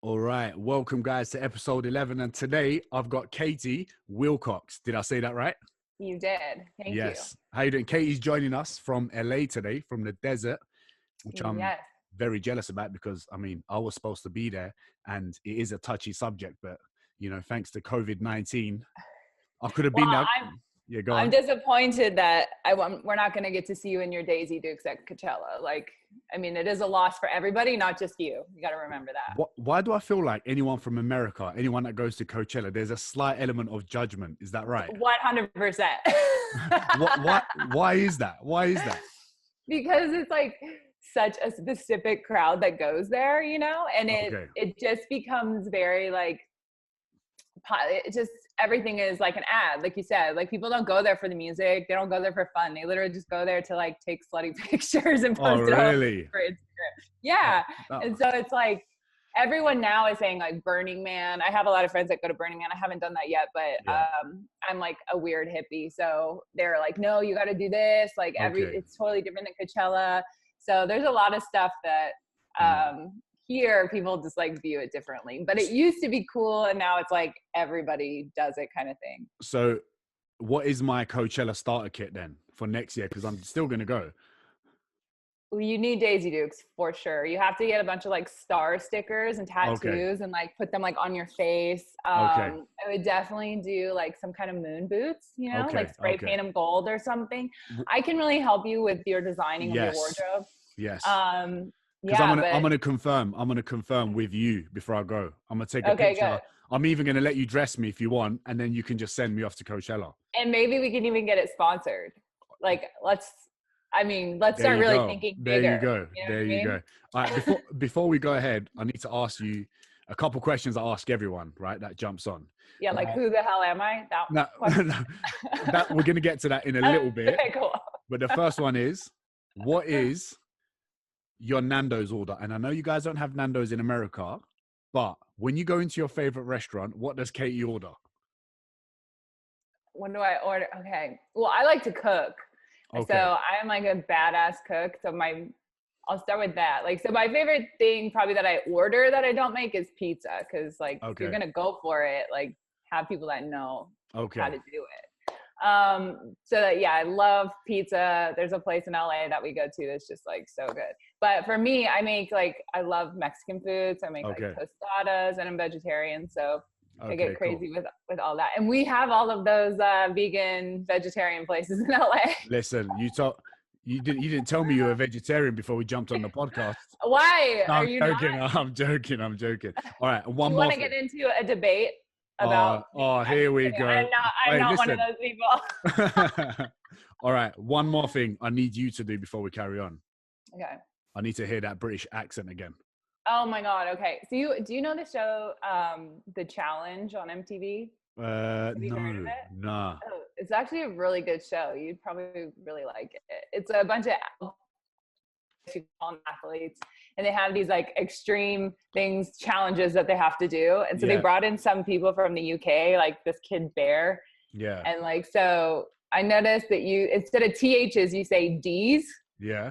All right, welcome guys to episode 11, and today I've got Katie Willcox. Did I say that right? You did. Thank you. Yes. How you doing? Katie's joining us from LA today, from the desert, which I'm Yes. very jealous about because I was supposed to be there, and it is a touchy subject, but thanks to COVID-19, I could have Well, been there. I'm Yeah, go I'm on. disappointed that we're not going to get to see you in your Daisy Dukes at Coachella. It is a loss for everybody, not just you. You got to remember that. Why do I feel like anyone from America, anyone that goes to Coachella, there's a slight element of judgment? Is that right? 100%. Why is that? Why is that? Because it's like such a specific crowd that goes there, and Okay. it just becomes very like it just everything is like an ad, like you said. Like, people don't go there for the music, they don't go there for fun, they literally just go there to like take slutty pictures and Oh, post it all really? for Instagram. Yeah. Oh, And so it's like everyone now is saying like Burning Man. I have a lot of friends that go to Burning Man. I haven't done that yet, but yeah. I'm like a weird hippie, so they're like, no, you got to do this, like it's totally different than Coachella. So there's a lot of stuff that here people just like view it differently, but it used to be cool, and now it's like everybody does it kind of thing. So what is my Coachella starter kit then for next year? Because I'm still going to go. Well, you need Daisy Dukes for sure. You have to get a bunch of like star stickers and tattoos and like put them like on your face. I would definitely do like some kind of moon boots, like spray paint them gold or something. I can really help you with your designing of your wardrobe. Yes. Because I'm gonna confirm with you before I go. I'm gonna take a picture. Good. I'm even gonna let you dress me if you want, and then you can just send me off to Coachella. And maybe we can even get it sponsored. Like, let's start really thinking bigger. There you go. All right, before we go ahead, I need to ask you a couple questions I ask everyone, right? That jumps on. Yeah, like who the hell am I? No, we're gonna get to that in a little bit. Okay, cool. But the first one is, what is your Nando's order? And I know you guys don't have Nando's in America, but when you go into your favorite restaurant, what does Katie order? When do I order? Okay. Well, I like to cook. Okay. So I'm like a badass cook. So I'll start with that. Like, so my favorite thing probably that I order that I don't make is pizza. Cause like, if you're going to go for it, like, have people that know how to do it. I love pizza. There's a place in LA that we go to that's just like so good. But for me, I love Mexican food. So I make like tostadas, and I'm vegetarian. So I get crazy with all that. And we have all of those vegan, vegetarian places in LA. Listen, you didn't tell me you were a vegetarian before we jumped on the podcast. Why? No, Are you joking? not? I'm joking. All right, one more. more. You want to get into a debate about? Here we go. I'm not one of those people. All right, one more thing I need you to do before we carry on. Okay. I need to hear that British accent again. Oh my God. Okay. So do you know the show, The Challenge on MTV? Have you heard of it? Nah. Oh, it's actually a really good show. You'd probably really like it. It's a bunch of athletes, and they have these like extreme challenges that they have to do. And so they brought in some people from the UK, like this kid Bear. Yeah. And like, so I noticed that you, instead of THs, you say Ds. Yeah.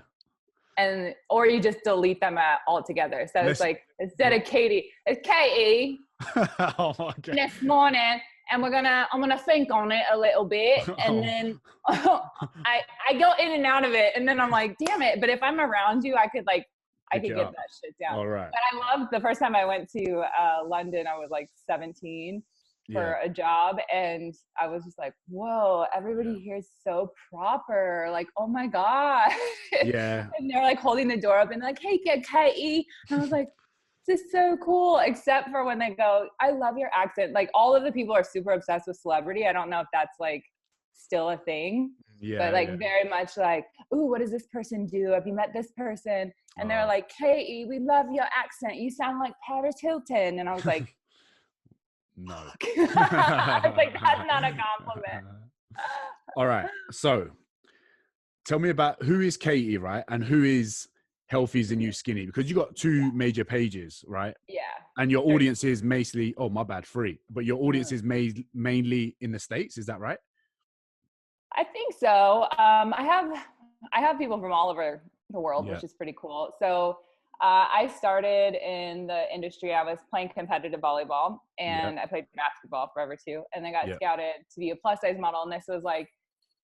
Or you just delete them altogether. So it's like, instead of Katie, it's Katie. Oh my God. This morning, and I'm gonna think on it a little bit, and then I go in and out of it, and then I'm like, damn it. But if I'm around you, I could get that shit down. All right. But I love the first time I went to London, I was like 17 for a job, and I was just like, whoa, everybody here is so proper, like, oh my God. Yeah. And they're like holding the door open, like, hey, get Katie. And I was like, this is so cool, except for when they go, I love your accent. Like, all of the people are super obsessed with celebrity. I don't know if that's like still a thing, but like very much like, ooh, what does this person do? Have you met this person? And they're like, Katie, we love your accent. You sound like Paris Hilton. And I was like, no. I was like, that's not a compliment. All right. So tell me about who is Katie, right? And who is Healthy is the New Skinny? Because you got two major pages, right? Yeah. And your audience is mainly, free. But your audience is mainly in the States. Is that right? I think so. I have people from all over the world, which is pretty cool. So I started in the industry. I was playing competitive volleyball, and I played basketball forever too. And then got scouted to be a plus size model. And this was like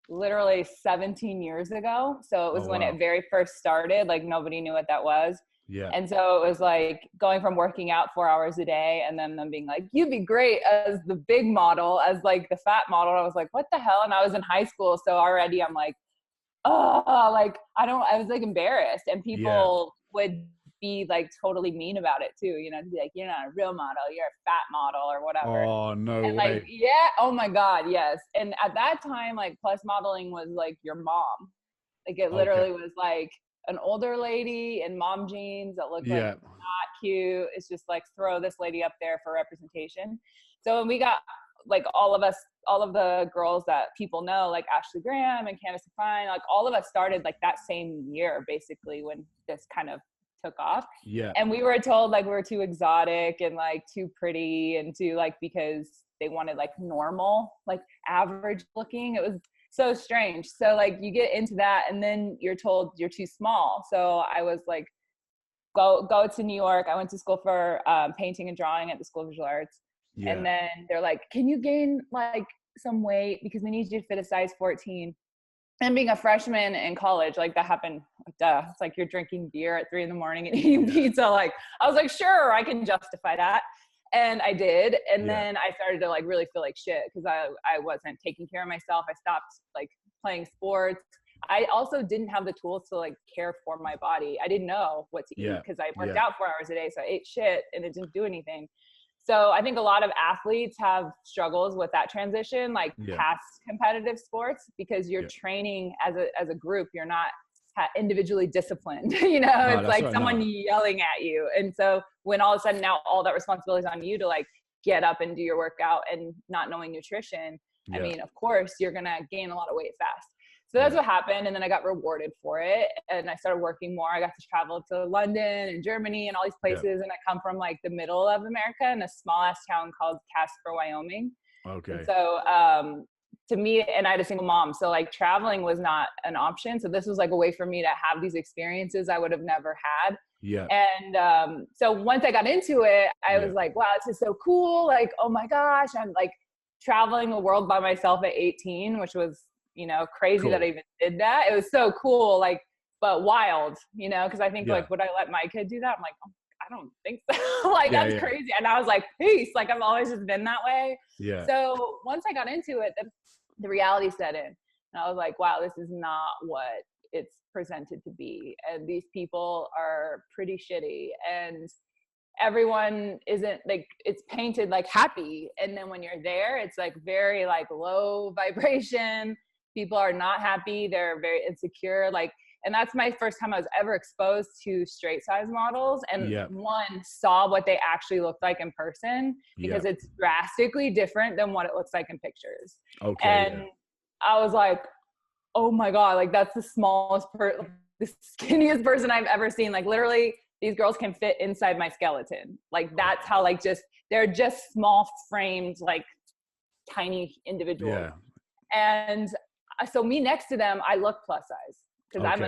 literally 17 years ago. So it was when it very first started, like nobody knew what that was. Yeah. And so it was like going from working out 4 hours a day and then them being like, you'd be great as the big model, as like the fat model. I was like, what the hell? And I was in high school. So already I'm like, oh, like I was like embarrassed, and people would be like totally mean about it too, you know, to be like, you're not a real model, you're a fat model or whatever. Oh, no and way. Like, oh my God, yes. And at that time, like plus modeling was like your mom. Like it literally was like an older lady in mom jeans that looked like not cute. It's just like, throw this lady up there for representation. So when we got like all of the girls that people know, like Ashley Graham and Candace Fine, like all of us started like that same year, basically, when this kind of took off. Yeah. And we were told like we were too exotic and like too pretty and too like, because they wanted like normal, like average looking. It was so strange. So like you get into that and then you're told you're too small. So I was like, go to New York. I went to school for painting and drawing at the School of Visual Arts. Yeah. And then they're like, can you gain like some weight, because we need you to fit a size 14. And being a freshman in college, like that happened, it's like you're drinking beer at 3 a.m. and eating pizza. Like I was like, sure, I can justify that. And I did. And then I started to like really feel like shit because I wasn't taking care of myself. I stopped like playing sports. I also didn't have the tools to like care for my body. I didn't know what to eat because I worked out 4 hours a day. So I ate shit and it didn't do anything. So I think a lot of athletes have struggles with that transition, like past competitive sports, because you're training as a group. You're not individually disciplined. You know, it's like someone yelling at you. And so when all of a sudden now all that responsibility is on you to like get up and do your workout and not knowing nutrition, I mean, of course, you're going to gain a lot of weight fast. So that's what happened. And then I got rewarded for it. And I started working more. I got to travel to London and Germany and all these places. And I come from like the middle of America in a small ass town called Casper, Wyoming. Okay. And so to me, and I had a single mom. So like traveling was not an option. So this was like a way for me to have these experiences I would have never had. Yeah. And so once I got into it, I was like, wow, this is so cool. Like, oh my gosh, I'm like traveling the world by myself at 18, which was, you know, crazy that I even did that. It was so cool, like, but wild, you know, because I think like, would I let my kid do that? I'm like, oh, I don't think so. Like, that's crazy. And I was like, peace. Like, I've always just been that way. Yeah. So once I got into it, the reality set in. And I was like, wow, this is not what it's presented to be. And these people are pretty shitty. And everyone isn't like, it's painted like happy. And then when you're there, it's like very like low vibration. People are not happy. They're very insecure. Like, and that's my first time I was ever exposed to straight size models, and one saw what they actually looked like in person, because it's drastically different than what it looks like in pictures. Okay. And I was like, oh my God, like that's the smallest the skinniest person I've ever seen. Like literally these girls can fit inside my skeleton. Like that's how like they're just small framed, like tiny individuals. Yeah. And so me next to them, I look plus size. Because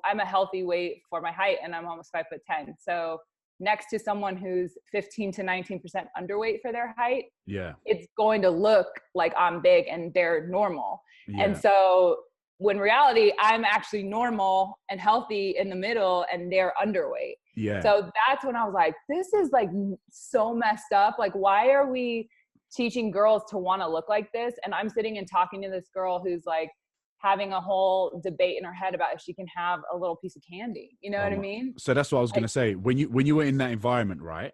I'm a healthy weight for my height, and I'm almost 5'10". So next to someone who's 15 to 19% underweight for their height, it's going to look like I'm big and they're normal. Yeah. And so when reality, I'm actually normal and healthy in the middle, and they're underweight. Yeah. So that's when I was like, this is like so messed up. Like, why are we teaching girls to want to look like this? And I'm sitting and talking to this girl who's like, having a whole debate in her head about if she can have a little piece of candy. You know what I mean? So that's what I was going to say. When you were in that environment, right?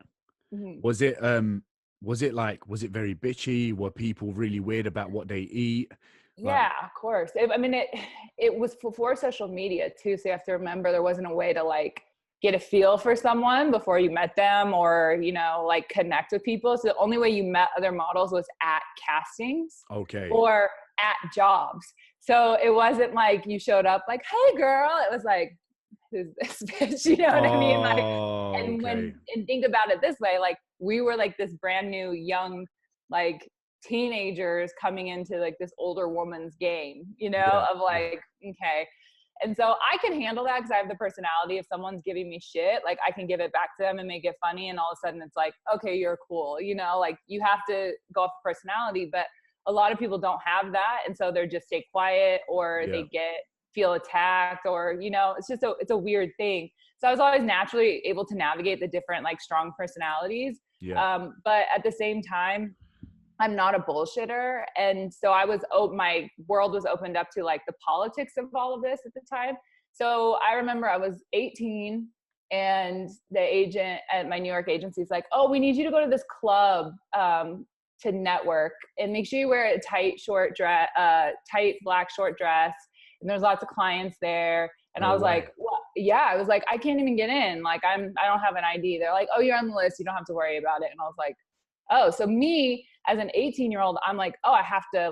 Mm-hmm. Was it very bitchy? Were people really weird about what they eat? Yeah, of course. It was before social media too. So you have to remember there wasn't a way to like get a feel for someone before you met them, or, you know, like connect with people. So the only way you met other models was at castings. Okay. Or at jobs. So it wasn't like you showed up like, hey girl, it was like, who's this bitch? You know what I mean? Like, and think about it this way, like we were like this brand new young, like teenagers coming into like this older woman's game, you know, of like, okay. And so I can handle that because I have the personality. If someone's giving me shit, like I can give it back to them and make it funny. And all of a sudden it's like, okay, you're cool. You know, like you have to go off personality, but a lot of people don't have that. And so they're just stay quiet, or they feel attacked, or, you know, it's a weird thing. So I was always naturally able to navigate the different like strong personalities. But at the same time, I'm not a bullshitter. And so my world was opened up to like the politics of all of this at the time. So I remember I was 18 and the agent at my New York agency is like, oh, we need you to go to this club to network, and make sure you wear a tight black short dress. And there's lots of clients there. And I was like, well, yeah, I was like, I can't even get in. Like I don't have an ID. They're like, oh, you're on the list. You don't have to worry about it. And I was like, oh, so me as an 18-year-old, I'm like, oh, I have to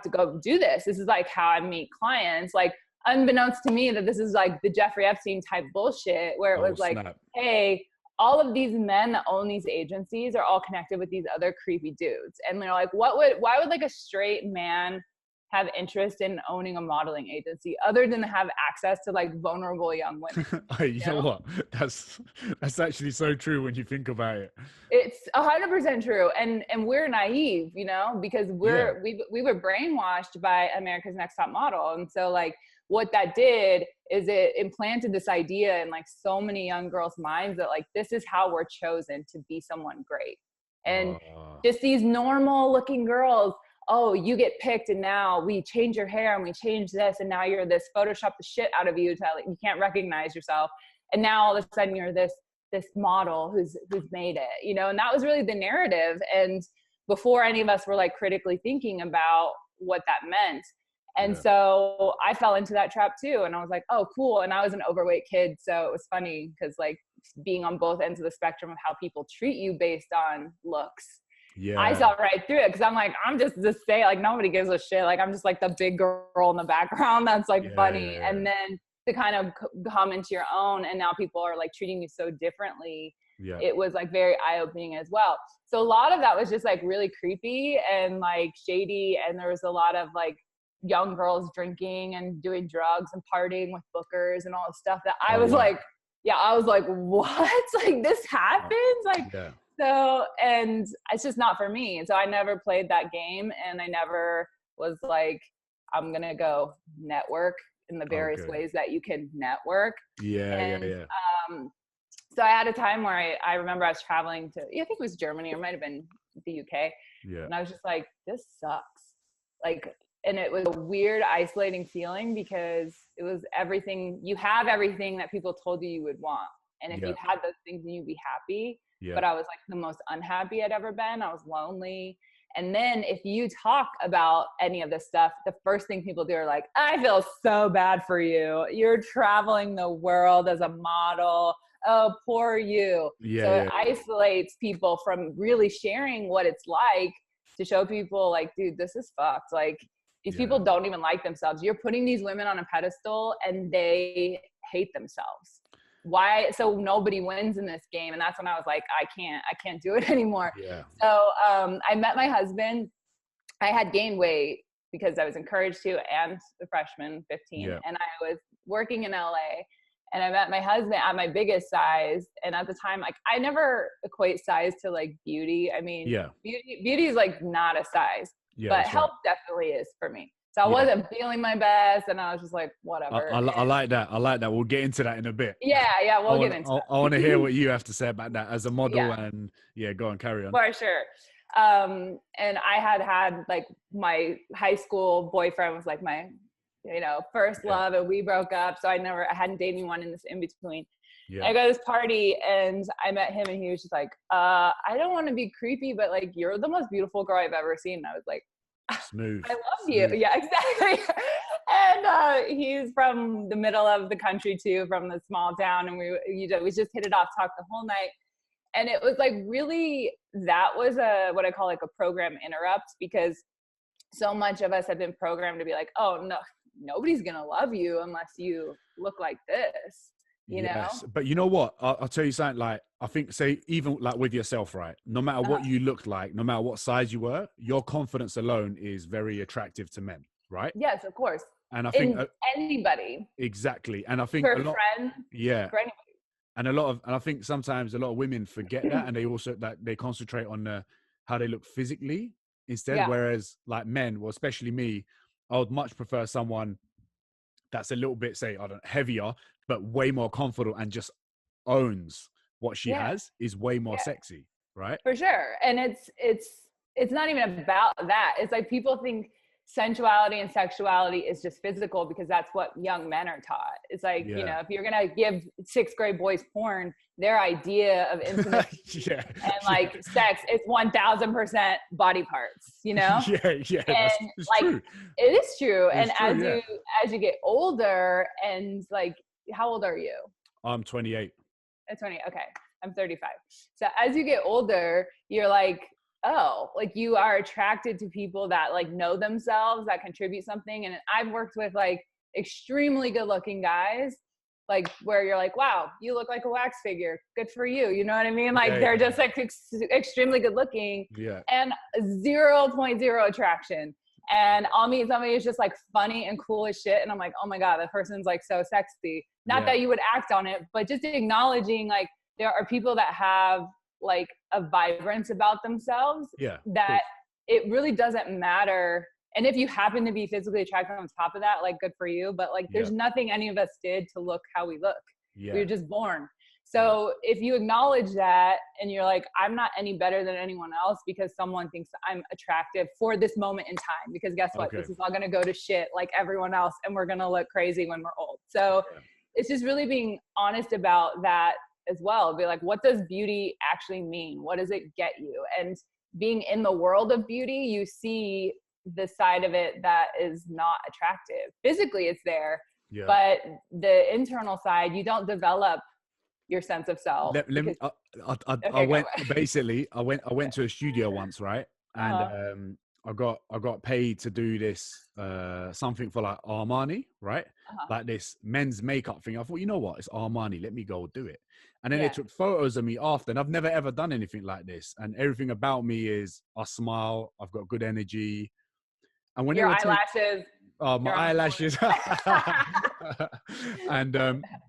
go do this. This is like how I meet clients. Like unbeknownst to me that this is like the Jeffrey Epstein type bullshit where it was like, hey, all of these men that own these agencies are all connected with these other creepy dudes. And they're like, why would like a straight man have interest in owning a modeling agency other than to have access to like vulnerable young women? You know what? That's actually so true when you think about it. It's 100% true. And we're naive, you know, because we were brainwashed by America's Next Top Model. And so like what that did is it implanted this idea in like so many young girls' minds that like, this is how we're chosen to be someone great. And just these normal looking girls, oh, you get picked and now we change your hair and we change this and now you're this, Photoshop the shit out of you till you can't recognize yourself. And now all of a sudden you're this model who's made it, you know? And that was really the narrative. And before any of us were like critically thinking about what that meant. And so I fell into that trap too. And I was like, oh, cool. And I was an overweight kid. So it was funny because like being on both ends of the spectrum of how people treat you based on looks. I saw right through it because I'm like, I'm just to say like nobody gives a shit. Like I'm just like the big girl in the background that's like funny. And then to kind of come into your own, and now people are like treating you so differently. It was like very eye-opening as well. So a lot of that was just like really creepy and like shady. And there was a lot of like young girls drinking and doing drugs and partying with bookers and all this stuff that I was like, I was like, what? Like this happens? Like, so, and it's just not for me. So I never played that game, and I never was like, I'm going to go network in the various ways that you can network. So I had a time where I remember I was traveling to, I think it was Germany or it might've been the UK. And I was just like, this sucks. Like, and it was a weird, isolating feeling because it was everything, you have everything that people told you would want. And if you had those things, then you'd be happy. But I was like the most unhappy I'd ever been. I was lonely. And then if you talk about any of this stuff, the first thing people do are like, I feel so bad for you. You're traveling the world as a model. Oh, poor you. So it isolates people from really sharing what it's like to show people like, dude, this is fucked. Like these people don't even like themselves. You're putting these women on a pedestal and they hate themselves. Why? So nobody wins in this game. And that's when I was like, I can't do it anymore. So I met my husband. I had gained weight because I was encouraged to, and the freshman 15. And I was working in LA, and I met my husband at my biggest size. And at the time, like I never equate size to like beauty. I mean, beauty is like not a size, but health definitely is for me. So I wasn't feeling my best, and I was just like, whatever. I like that. I like that. We'll get into that in a bit. We'll get into that. I want to hear what you have to say about that as a model, and go on, carry on. For sure. And I had like my high school boyfriend was like my, first love, and we broke up. So I hadn't dated anyone in this in between. I go to this party and I met him, and he was just like, I don't want to be creepy, but like, you're the most beautiful girl I've ever seen. And I was like, smooth. I love you. Yeah, exactly. And he's from the middle of the country too, from the small town. And we just hit it off, talked the whole night. And it was like, really, that was what I call like a program interrupt, because so much of us have been programmed to be like, oh no, nobody's going to love you unless you look like this. You know? But you know what? I'll tell you something. Like, I think, say, even like with yourself, right? No matter what you look like, no matter what size you were, your confidence alone is very attractive to men, right? Yes, of course. And I think anybody. Exactly. And I think for a lot, friends, yeah. for anybody. And I think sometimes a lot of women forget that, and they also they concentrate on how they look physically instead. Whereas like men, well, especially me, I would much prefer someone that's a little bit, say, I don't know, heavier, but way more confident and just owns what she has, is way more sexy, right? For sure. And it's not even about that. It's like people think sensuality and sexuality is just physical because that's what young men are taught. It's like, you know, if you're going to give 6th grade boys porn, their idea of intimacy and like sex is 1000% body parts, you know? And it's like, true. It is true. It's and true, as you get older and like, how old are you? I'm 28. 20. Okay. I'm 35. So as you get older, you're like, oh, like you are attracted to people that like know themselves, that contribute something. And I've worked with like extremely good looking guys, like where you're like, wow, you look like a wax figure. Good for you. You know what I mean? Like they're just like extremely good looking and 0.0 attraction. And I'll meet somebody who's just like funny and cool as shit. And I'm like, oh my God, that person's like so sexy. Not that you would act on it, but just acknowledging like there are people that have like a vibrance about themselves that it really doesn't matter. And if you happen to be physically attractive on top of that, like good for you, but like there's nothing any of us did to look how we look. We were just born. So if you acknowledge that and you're like, I'm not any better than anyone else because someone thinks I'm attractive for this moment in time, because guess what? This is all going to go to shit like everyone else and we're going to look crazy when we're old. So it's just really being honest about that as well. Be like, what does beauty actually mean? What does it get you? And being in the world of beauty, you see the side of it that is not attractive. Physically it's there, but the internal side, you don't develop your sense of self. I went to a studio once, right? And I got paid to do this something for like Armani, right? Like this men's makeup thing. I thought, you know what, it's Armani, let me go do it. And then they took photos of me after, and I've never ever done anything like this. And everything about me is I smile, I've got good energy. And when your eyelashes, my eyelashes. And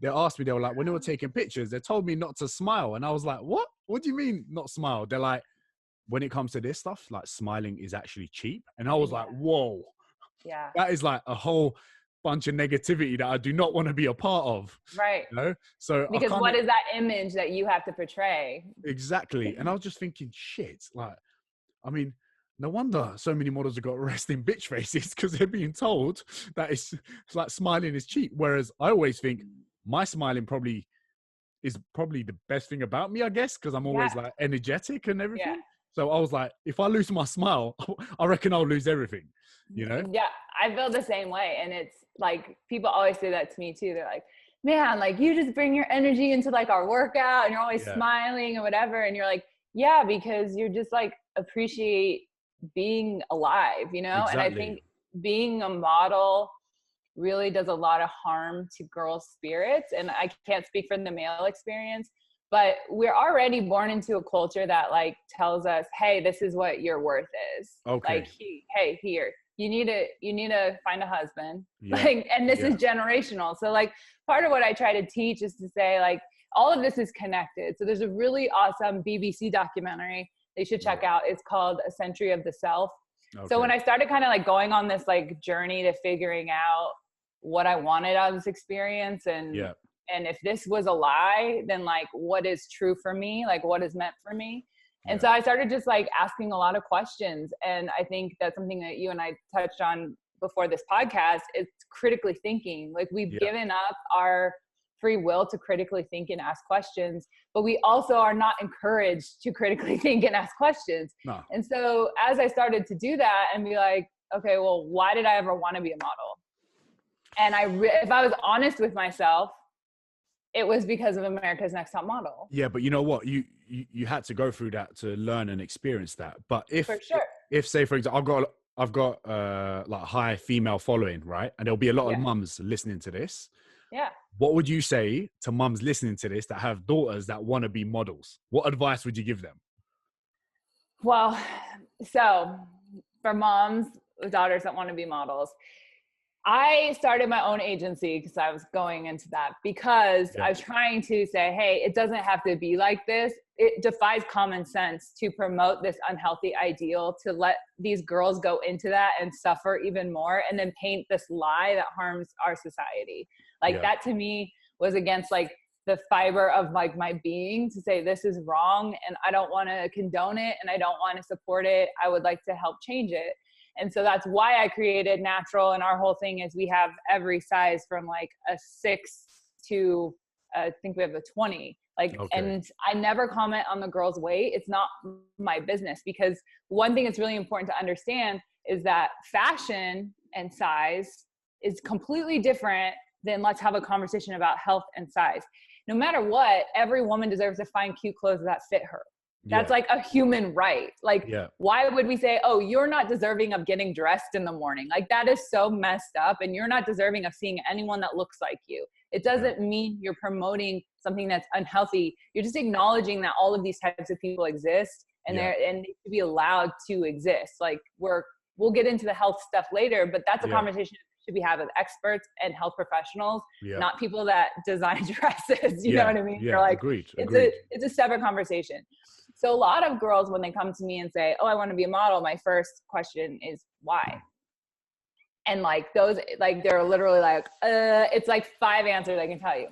they asked me, they were like, when they were taking pictures, they told me not to smile. And I was like, what do you mean not smile? They're like, when it comes to this stuff, like smiling is actually cheap. And I was like, whoa, that is like a whole bunch of negativity that I do not want to be a part of. Right. You know? So because what is that image that you have to portray? Exactly. And I was just thinking, shit, like, I mean, no wonder so many models have got resting bitch faces, because they're being told that it's like smiling is cheap. Whereas I always think my smiling is probably the best thing about me, I guess, because I'm always like energetic and everything. So I was like, if I lose my smile, I reckon I'll lose everything, you know? Yeah, I feel the same way. And it's like, people always say that to me too. They're like, man, like you just bring your energy into like our workout and you're always smiling or whatever. And you're like, yeah, because you're just like appreciate being alive, you know? Exactly. And I think being a model really does a lot of harm to girls' spirits. And I can't speak for the male experience, but we're already born into a culture that like tells us, hey, this is what your worth is. Like, hey, here, you need to find a husband. Like, and this is generational. So like part of what I try to teach is to say like, all of this is connected. So there's a really awesome BBC documentary they should check out. It's called A Century of the Self. So when I started kind of like going on this like journey to figuring out what I wanted out of this experience and if this was a lie, then like what is true for me? Like what is meant for me? And so I started just like asking a lot of questions. And I think that's something that you and I touched on before this podcast. It's critically thinking. Like we've given up our free will to critically think and ask questions, but we also are not encouraged to critically think and ask questions. No. And so as I started to do that and be like, okay, well, why did I ever want to be a model? And if I was honest with myself, it was because of America's Next Top Model. Yeah, but you know what? You had to go through that to learn and experience that. But if say for example, I've got like high female following, right? And there'll be a lot of mums listening to this. Yeah. What would you say to mums listening to this that have daughters that want to be models? What advice would you give them? Well, so for moms with daughters that want to be models, I started my own agency because I was going into that, because I was trying to say, hey, it doesn't have to be like this. It defies common sense to promote this unhealthy ideal, to let these girls go into that and suffer even more, and then paint this lie that harms our society. Like that to me was against like the fiber of like my being, to say this is wrong and I don't want to condone it and I don't want to support it. I would like to help change it. And so that's why I created Natural. And our whole thing is we have every size from like a 6 to I think we have a 20. Like, and I never comment on the girl's weight. It's not my business, because one thing that's really important to understand is that fashion and size is completely different than let's have a conversation about health and size. No matter what, every woman deserves to find cute clothes that fit her. That's like a human right. Like, why would we say, oh, you're not deserving of getting dressed in the morning? Like, that is so messed up, and you're not deserving of seeing anyone that looks like you. It doesn't mean you're promoting something that's unhealthy. You're just acknowledging that all of these types of people exist, and they're and need to be allowed to exist. Like, we'll get into the health stuff later, but that's a conversation should be had with experts and health professionals, not people that design dresses. You know what I mean? You're like, agreed. It's a separate conversation. So a lot of girls, when they come to me and say, oh, I want to be a model, my first question is why? And like those, like, they're literally like, it's like 5 answers I can tell you.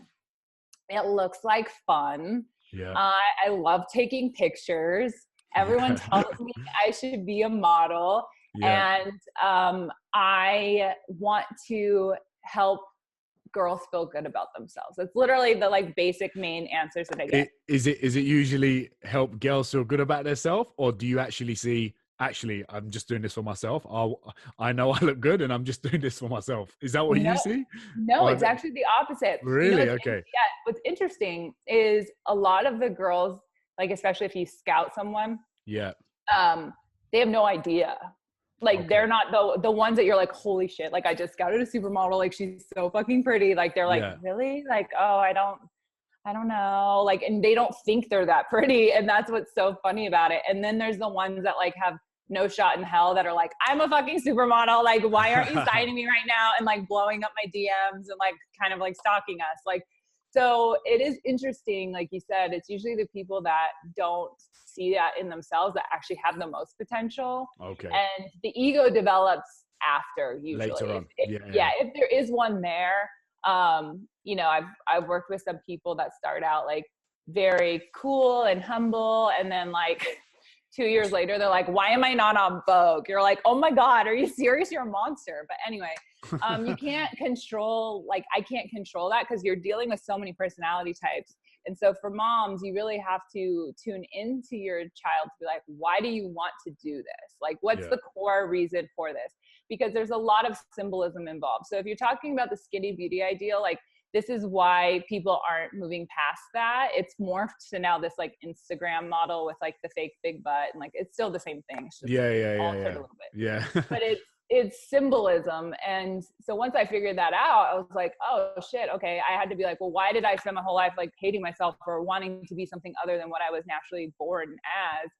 It looks like fun. I love taking pictures. Everyone tells me I should be a model. And I want to help girls feel good about themselves. It's literally the like basic main answers that I get. Is it usually help girls feel good about themselves, or do you actually see, actually, I'm just doing this for myself? I know I look good and I'm just doing this for myself. Is that what you see? No, it's actually the opposite. Really? You know, okay. What's interesting is a lot of the girls, like, especially if you scout someone, they have no idea. Like, they're not the ones that you're like, holy shit, like, I just scouted a supermodel, like, she's so fucking pretty. Like, they're like, really? Like, oh, I don't know. Like, and they don't think they're that pretty. And that's what's so funny about it. And then there's the ones that like have no shot in hell, that are like, I'm a fucking supermodel. Like, why aren't you signing me right now? And like blowing up my DMs and like kind of like stalking us. Like, so it is interesting. Like you said, it's usually the people that don't see that in themselves that actually have the most potential. And the ego develops after, usually. Later on. If there is one there. You know, I've worked with some people that start out like very cool and humble, and then like 2 years later, they're like, why am I not on Vogue? You're like, oh my God, are you serious? You're a monster. But anyway, you can't control, like, I can't control that, because you're dealing with so many personality types. And so for moms, you really have to tune into your child to be like, why do you want to do this? Like, what's the core reason for this? Because there's a lot of symbolism involved. So if you're talking about the skinny beauty ideal, like, this is why people aren't moving past that. It's morphed to now this like Instagram model with like the fake big butt, and like, it's still the same thing. It's just altered a little bit. But it's symbolism. And so once I figured that out, I was like, oh shit, okay. I had to be like, well, why did I spend my whole life like hating myself for wanting to be something other than what I was naturally born as?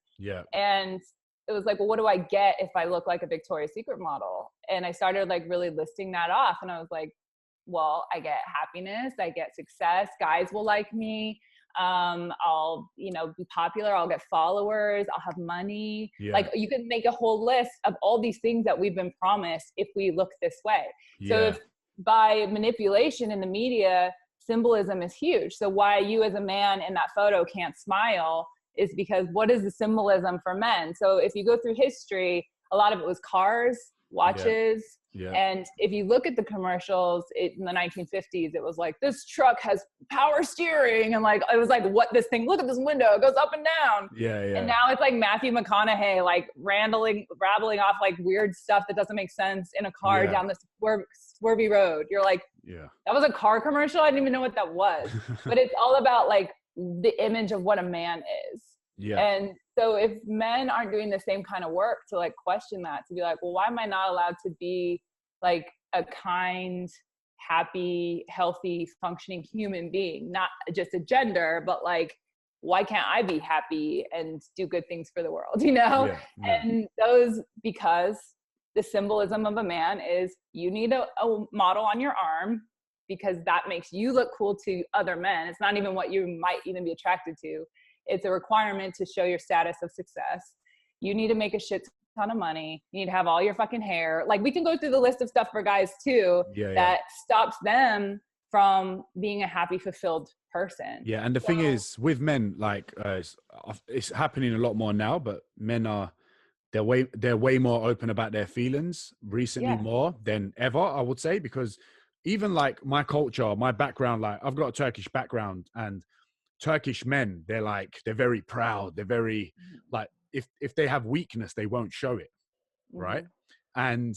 And it was like, well, what do I get if I look like a Victoria's Secret model? And I started like really listing that off. And I was like, well, I get happiness, I get success, guys will like me, I'll, you know, be popular, I'll get followers, I'll have money. Like, you can make a whole list of all these things that we've been promised if we look this way. So if by manipulation in the media, symbolism is huge. So why you as a man in that photo can't smile is because what is the symbolism for men? So if you go through history, a lot of it was cars, watches. And if you look at the commercials in the 1950s, it was like, this truck has power steering. And like, it was like, what this thing, look at this window, it goes up and down. And now it's like Matthew McConaughey, like rattling off like weird stuff that doesn't make sense in a car down this swervy road. You're like, that was a car commercial? I didn't even know what that was. But it's all about like the image of what a man is. And so if men aren't doing the same kind of work to like question that, to be like, well, why am I not allowed to be like a kind, happy, healthy, functioning human being? Not just a gender, but like, why can't I be happy and do good things for the world, you know? And because the symbolism of a man is you need a model on your arm because that makes you look cool to other men. It's not even what you might even be attracted to. It's a requirement to show your status of success. You need to make a shit ton of money. You need to have all your fucking hair. Like, we can go through the list of stuff for guys too, that stops them from being a happy, fulfilled person. Yeah. And the thing is with men, like it's happening a lot more now, but men they're way more open about their feelings recently, more than ever, I would say, because even like my culture, my background, like I've got a Turkish background, and Turkish men, they're very proud. They're very like, if they have weakness, they won't show it. Right. And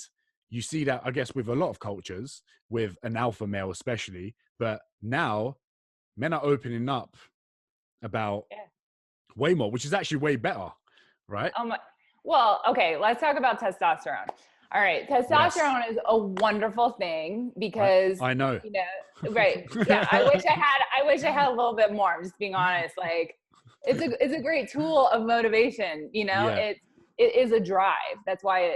you see that, I guess, with a lot of cultures, with an alpha male especially, but now men are opening up about way more, which is actually way better. Right. Well, okay, let's talk about testosterone. All right, testosterone is a wonderful thing because I know. You know, right? Yeah, I wish I had a little bit more. I'm just being honest. Like, it's a great tool of motivation. You know, it is a drive. That's why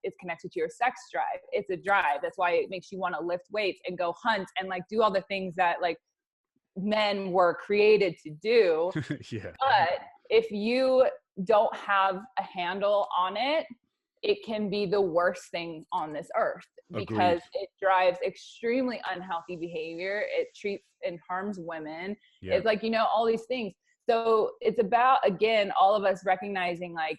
it's connected to your sex drive. It's a drive. That's why it makes you want to lift weights and go hunt and like do all the things that like men were created to do. But if you don't have a handle on it, it can be the worst thing on this earth because it drives extremely unhealthy behavior. It treats and harms women. It's like, you know, all these things. So it's about, again, all of us recognizing like,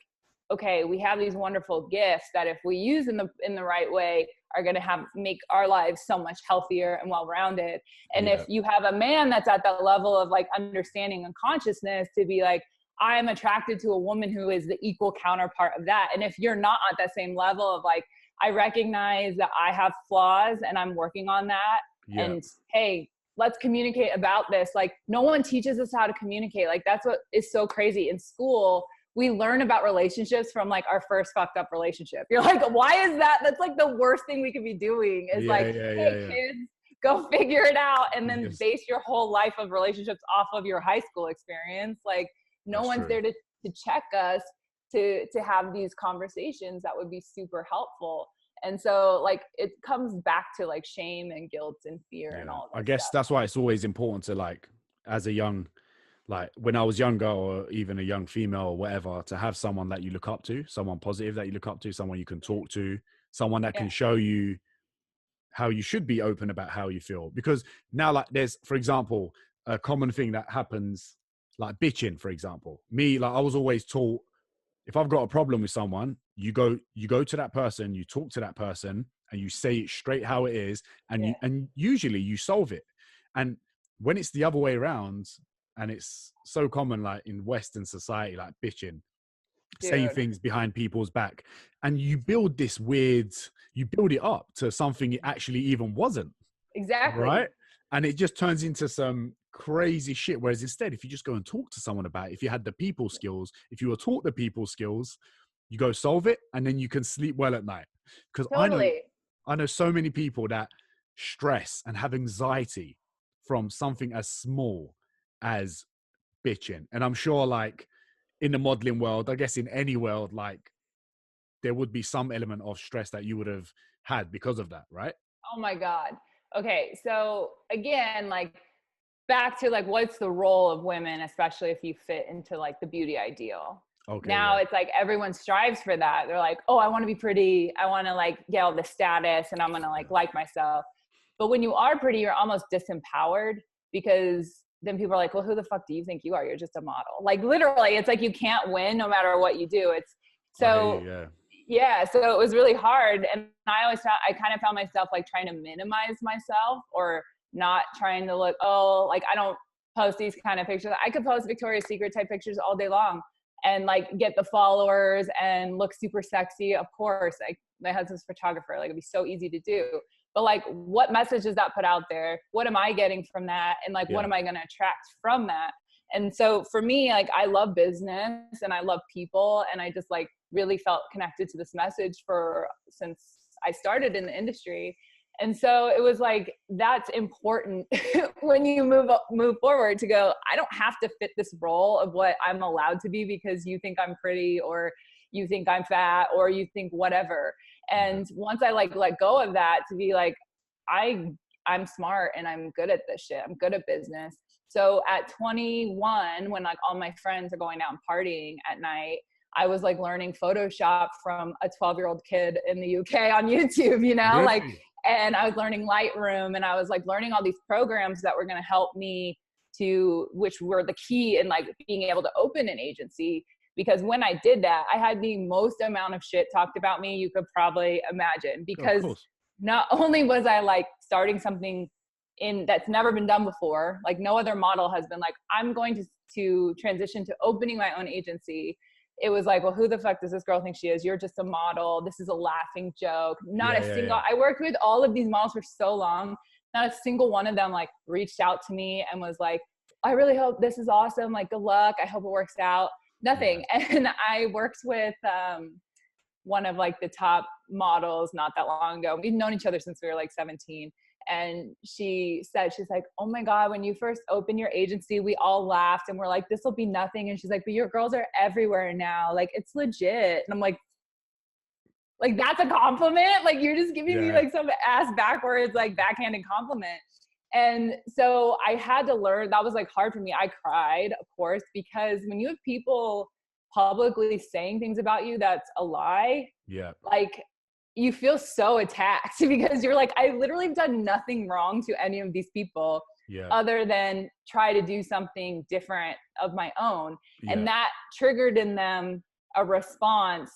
okay, we have these wonderful gifts that if we use in the right way are going to make our lives so much healthier and well-rounded. And if you have a man that's at that level of like understanding and consciousness to be like, I'm attracted to a woman who is the equal counterpart of that. And if you're not at that same level of like, I recognize that I have flaws and I'm working on that. And hey, let's communicate about this. Like, no one teaches us how to communicate. Like, that's what is so crazy. In school, we learn about relationships from like our first fucked up relationship. You're like, why is that? That's like the worst thing we could be doing is kids, go figure it out. And then base your whole life of relationships off of your high school experience. Like, no one's there to check us to have these conversations that would be super helpful. And so like it comes back to like shame and guilt and fear and all that. I guess that's why it's always important to like, as a young, like when I was younger or even a young female or whatever, to have someone that you look up to, someone positive that you look up to, someone you can talk to, someone that can show you how you should be open about how you feel. Because now, like there's, for example, a common thing that happens, like bitching, for example. Me, like I was always taught, if I've got a problem with someone, you go to that person, you talk to that person, and you say it straight how it is, and and usually you solve it. And when it's the other way around, and it's so common, like in Western society, like bitching, saying things behind people's back, and you build it up to something it actually even wasn't. Exactly. Right? And it just turns into some crazy shit. Whereas instead, if you just go and talk to someone about it, if you had the people skills, if you were taught the people skills, you go solve it, and then you can sleep well at night. Because I know so many people that stress and have anxiety from something as small as bitching. And I'm sure like in the modeling world, I guess in any world, like there would be some element of stress that you would have had because of that, right? Oh my God. Okay. So again, like back to like, what's the role of women, especially if you fit into like the beauty ideal? Okay. Now it's like everyone strives for that. They're like, oh, I want to be pretty. I want to like get all the status and I'm going to like myself. But when you are pretty, you're almost disempowered because then people are like, well, who the fuck do you think you are? You're just a model. Like literally, it's like you can't win no matter what you do. It's so, so it was really hard. And I kind of found myself like trying to minimize myself or not trying to look, like I don't post these kind of pictures. I could post Victoria's Secret type pictures all day long and like get the followers and look super sexy. Of course, like my husband's a photographer, like it'd be so easy to do. But like, what message does that put out there? What am I getting from that? And like, what am I going to attract from that? And so for me, like, I love business and I love people. And I just like really felt connected to this message since I started in the industry. And so it was like, that's important when you move forward to go, I don't have to fit this role of what I'm allowed to be because you think I'm pretty or you think I'm fat or you think whatever. And once I like let go of that to be like, I'm smart and I'm good at this shit. I'm good at business. So at 21, when like all my friends are going out and partying at night, I was like learning Photoshop from a 12-year-old kid in the UK on YouTube, you know, like, and I was learning Lightroom, and I was like learning all these programs that were going to help me which were the key in like being able to open an agency. Because when I did that, I had the most amount of shit talked about me you could probably imagine, because not only was I like starting something that's never been done before, like no other model has been like, I'm going to transition to opening my own agency. It was like, well, who the fuck does this girl think she is? You're just a model. This is a laughing joke. I worked with all of these models for so long. Not a single one of them like reached out to me and was like, I really hope this is awesome. Like, good luck. I hope it works out. Nothing. And I worked with one of like the top models not that long ago. We've known each other since we were like 17. And she said, she's like, oh my God, when you first opened your agency, we all laughed and we're like, this will be nothing. And she's like, but your girls are everywhere now. Like, it's legit. And I'm like, that's a compliment? Like, you're just giving me like some ass backwards, like backhanded compliment. And so I had to learn, that was like hard for me. I cried, of course, because when you have people publicly saying things about you that's a lie, like you feel so attacked because you're like, I literally have done nothing wrong to any of these people other than try to do something different of my own. And that triggered in them a response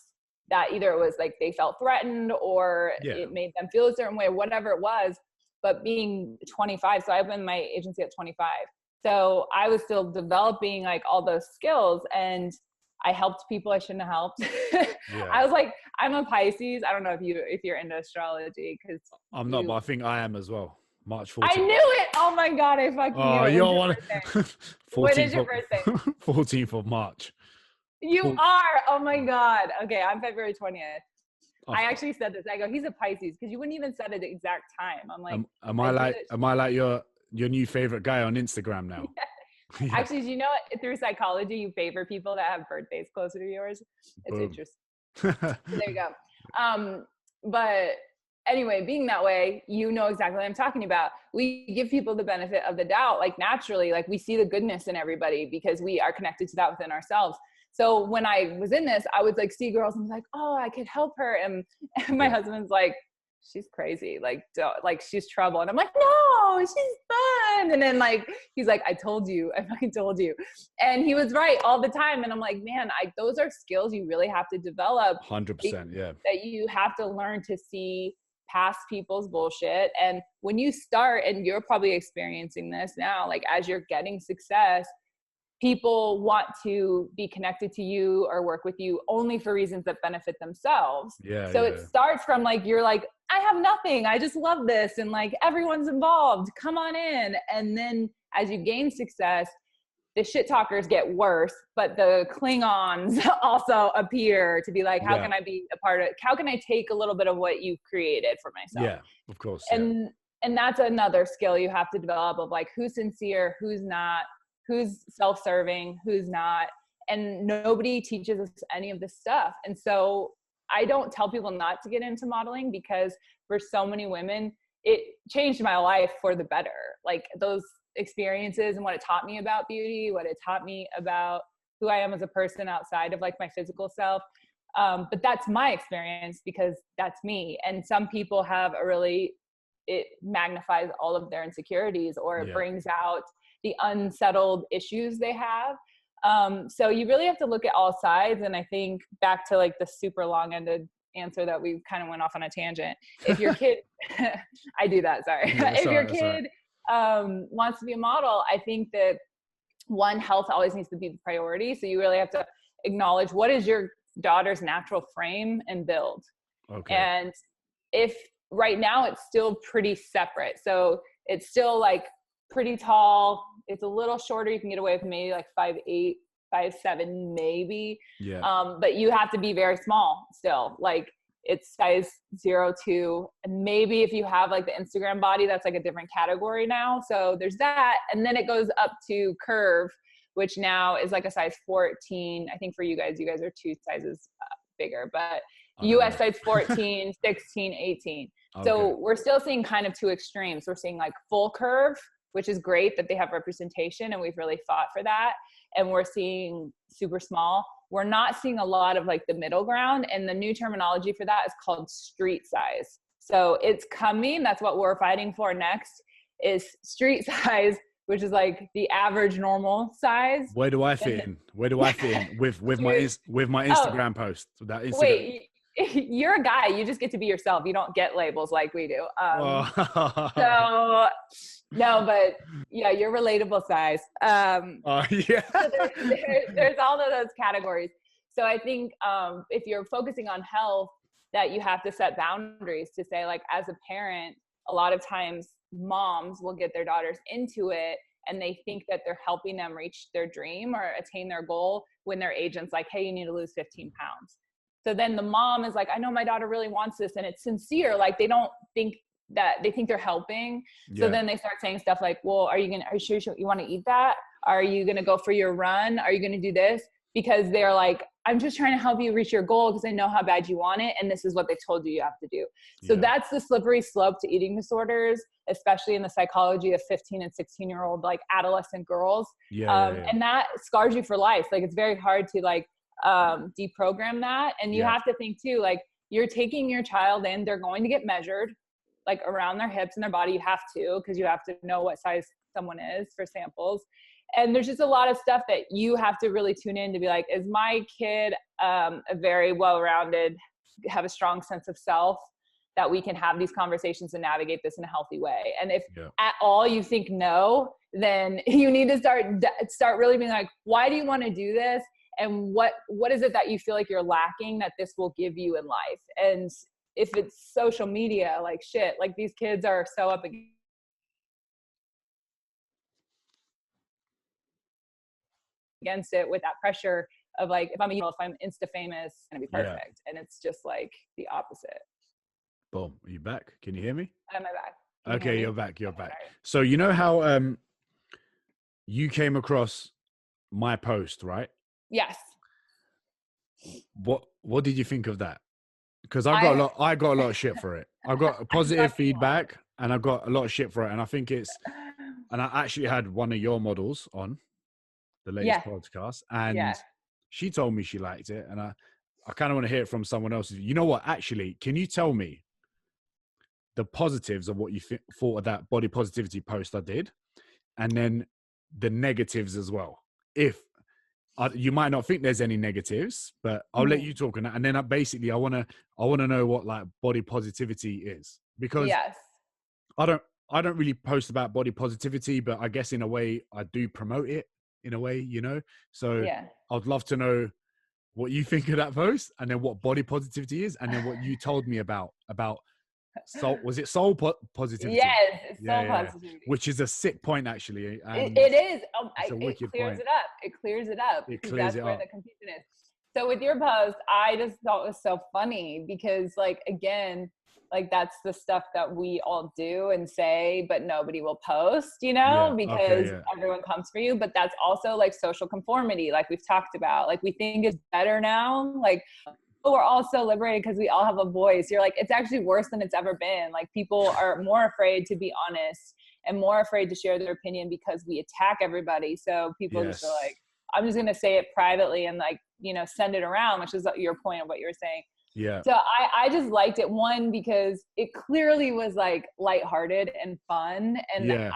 that either it was like they felt threatened or it made them feel a certain way, whatever it was. But being 25, so I opened my agency at 25. So I was still developing like all those skills, and I helped people I shouldn't have helped. I was like, I'm a Pisces. I don't know if you're into astrology, because I'm not, but I think I am as well. March 14th. I knew it. Oh my God, I fucking knew it. You're one. What is your birthday? 14th of March. You are. Oh my God. Okay, I'm February 20th. I actually said this. I go, he's a Pisces, because you wouldn't even said it the exact time. I'm like, am I like your new favorite guy on Instagram now? Actually, do you know through psychology you favor people that have birthdays closer to yours? It's interesting. So there you go. But anyway, being that way, you know exactly what I'm talking about. We give people the benefit of the doubt, like naturally, like we see the goodness in everybody because we are connected to that within ourselves. So when I was in this, I would like see girls and be like, oh, I could help her. And my husband's like, she's crazy. Like she's trouble. And I'm like, no, she's fun. And then like, he's like, I fucking told you. And he was right all the time. And I'm like, man, those are skills you really have to develop. 100%. Yeah. That you have to learn to see past people's bullshit. And when you start, and you're probably experiencing this now, like as you're getting success, people want to be connected to you or work with you only for reasons that benefit themselves. So it starts from like, you're like, I have nothing. I just love this. And like, everyone's involved. Come on in. And then as you gain success, the shit talkers get worse, but the Klingons also appear to be like, how can I be a part of it? How can I take a little bit of what you've created for myself? Yeah, of course. And that's another skill you have to develop of like, who's sincere, who's not, who's self-serving, who's not. And nobody teaches us any of this stuff. And so I don't tell people not to get into modeling, because for so many women, it changed my life for the better. Like those experiences and what it taught me about beauty, what it taught me about who I am as a person outside of like my physical self. But that's my experience because that's me. And some people have it magnifies all of their insecurities, or it brings out the unsettled issues they have. So you really have to look at all sides. And I think back to like the super long-ended answer that we kind of went off on a tangent. If your kid, I do that, sorry. If your kid wants to be a model, I think that one, health always needs to be the priority. So you really have to acknowledge what is your daughter's natural frame and build. Okay. And if right now it's still pretty separate. So it's still like pretty tall. It's a little shorter. You can get away with maybe like 5'8", 5'7", maybe. Yeah. But you have to be very small still. Like it's size 0-2. And maybe if you have like the Instagram body, that's like a different category now. So there's that. And then it goes up to curve, which now is like a size 14. I think for you guys are 2 sizes up. bigger, but US sites 14, 16, 18. Okay. So we're still seeing kind of two extremes. We're seeing like full curve, which is great that they have representation, and we've really fought for that. And we're seeing super small. We're not seeing a lot of like the middle ground, and the new terminology for that is called street size. So it's coming. That's what we're fighting for next, is street size, which is like the average normal size. Where do I fit in? Where do I fit in with my Instagram post? That Instagram. Wait, you're a guy. You just get to be yourself. You don't get labels like we do. So no, but yeah, you're relatable size. Yeah. So there's all of those categories. So I think if you're focusing on health, that you have to set boundaries to say, like, as a parent, a lot of times moms will get their daughters into it and they think that they're helping them reach their dream or attain their goal when their agent's like, hey, you need to lose 15 pounds. So then the mom is like, I know my daughter really wants this, and it's sincere. Like, they don't think that, they think they're helping. Yeah. So then they start saying stuff like, well, are you sure you want to eat that? Are you going to go for your run? Are you going to do this? Because they're like, I'm just trying to help you reach your goal because I know how bad you want it, and this is what they told you have to do. So that's the slippery slope to eating disorders, especially in the psychology of 15 and 16-year-old like adolescent girls. And that scars you for life. Like, it's very hard to like deprogram that. And you have to think too, like, you're taking your child in, they're going to get measured like around their hips and their body. You have to, because you have to know what size someone is for samples. And there's just a lot of stuff that you have to really tune in to be like, is my kid a very well-rounded, have a strong sense of self, that we can have these conversations and navigate this in a healthy way? And if at all you think no, then you need to start really being like, why do you want to do this? And what is it that you feel like you're lacking that this will give you in life? And if it's social media, like shit, like these kids are so up against it with that pressure of like, if I'm Insta famous, it's gonna be perfect. And it's just like the opposite. Boom. Are you back? Can you hear me? Am I back? Okay, you're back. You're back. So you know how you came across my post, right? Yes. What did you think of that? Because I got a lot of shit for it. I got positive feedback, and I got a lot of shit for it. And I think and I actually had one of your models on the latest podcast, and she told me she liked it, and I kind of want to hear it from someone else. You know what? Actually, can you tell me the positives of what you thought of that body positivity post I did, and then the negatives as well? If you might not think there's any negatives, but I'll let you talk on that. And then basically I want to know what like body positivity is, because I don't really post about body positivity, but I guess in a way I do promote it in a way, you know? So I'd love to know what you think of that post, and then what body positivity is, and then what you told me about soul. Was it soul positivity? Yes, it's soul positivity. Which is a sick point, actually. It is. It clears it up. It clears it up. That's where the confusion is. So with your post, I just thought it was so funny because, like, again, like that's the stuff that we all do and say, but nobody will post, you know, because everyone comes for you. But that's also like social conformity, like we've talked about. Like, we think it's better now. Like, we're all so liberated because we all have a voice. You're like, it's actually worse than it's ever been. Like, people are more afraid to be honest and more afraid to share their opinion because we attack everybody. So people just are like, I'm just going to say it privately and like, you know, send it around, which is your point of what you were saying. Yeah. So I just liked it, one, because it clearly was like lighthearted and fun. And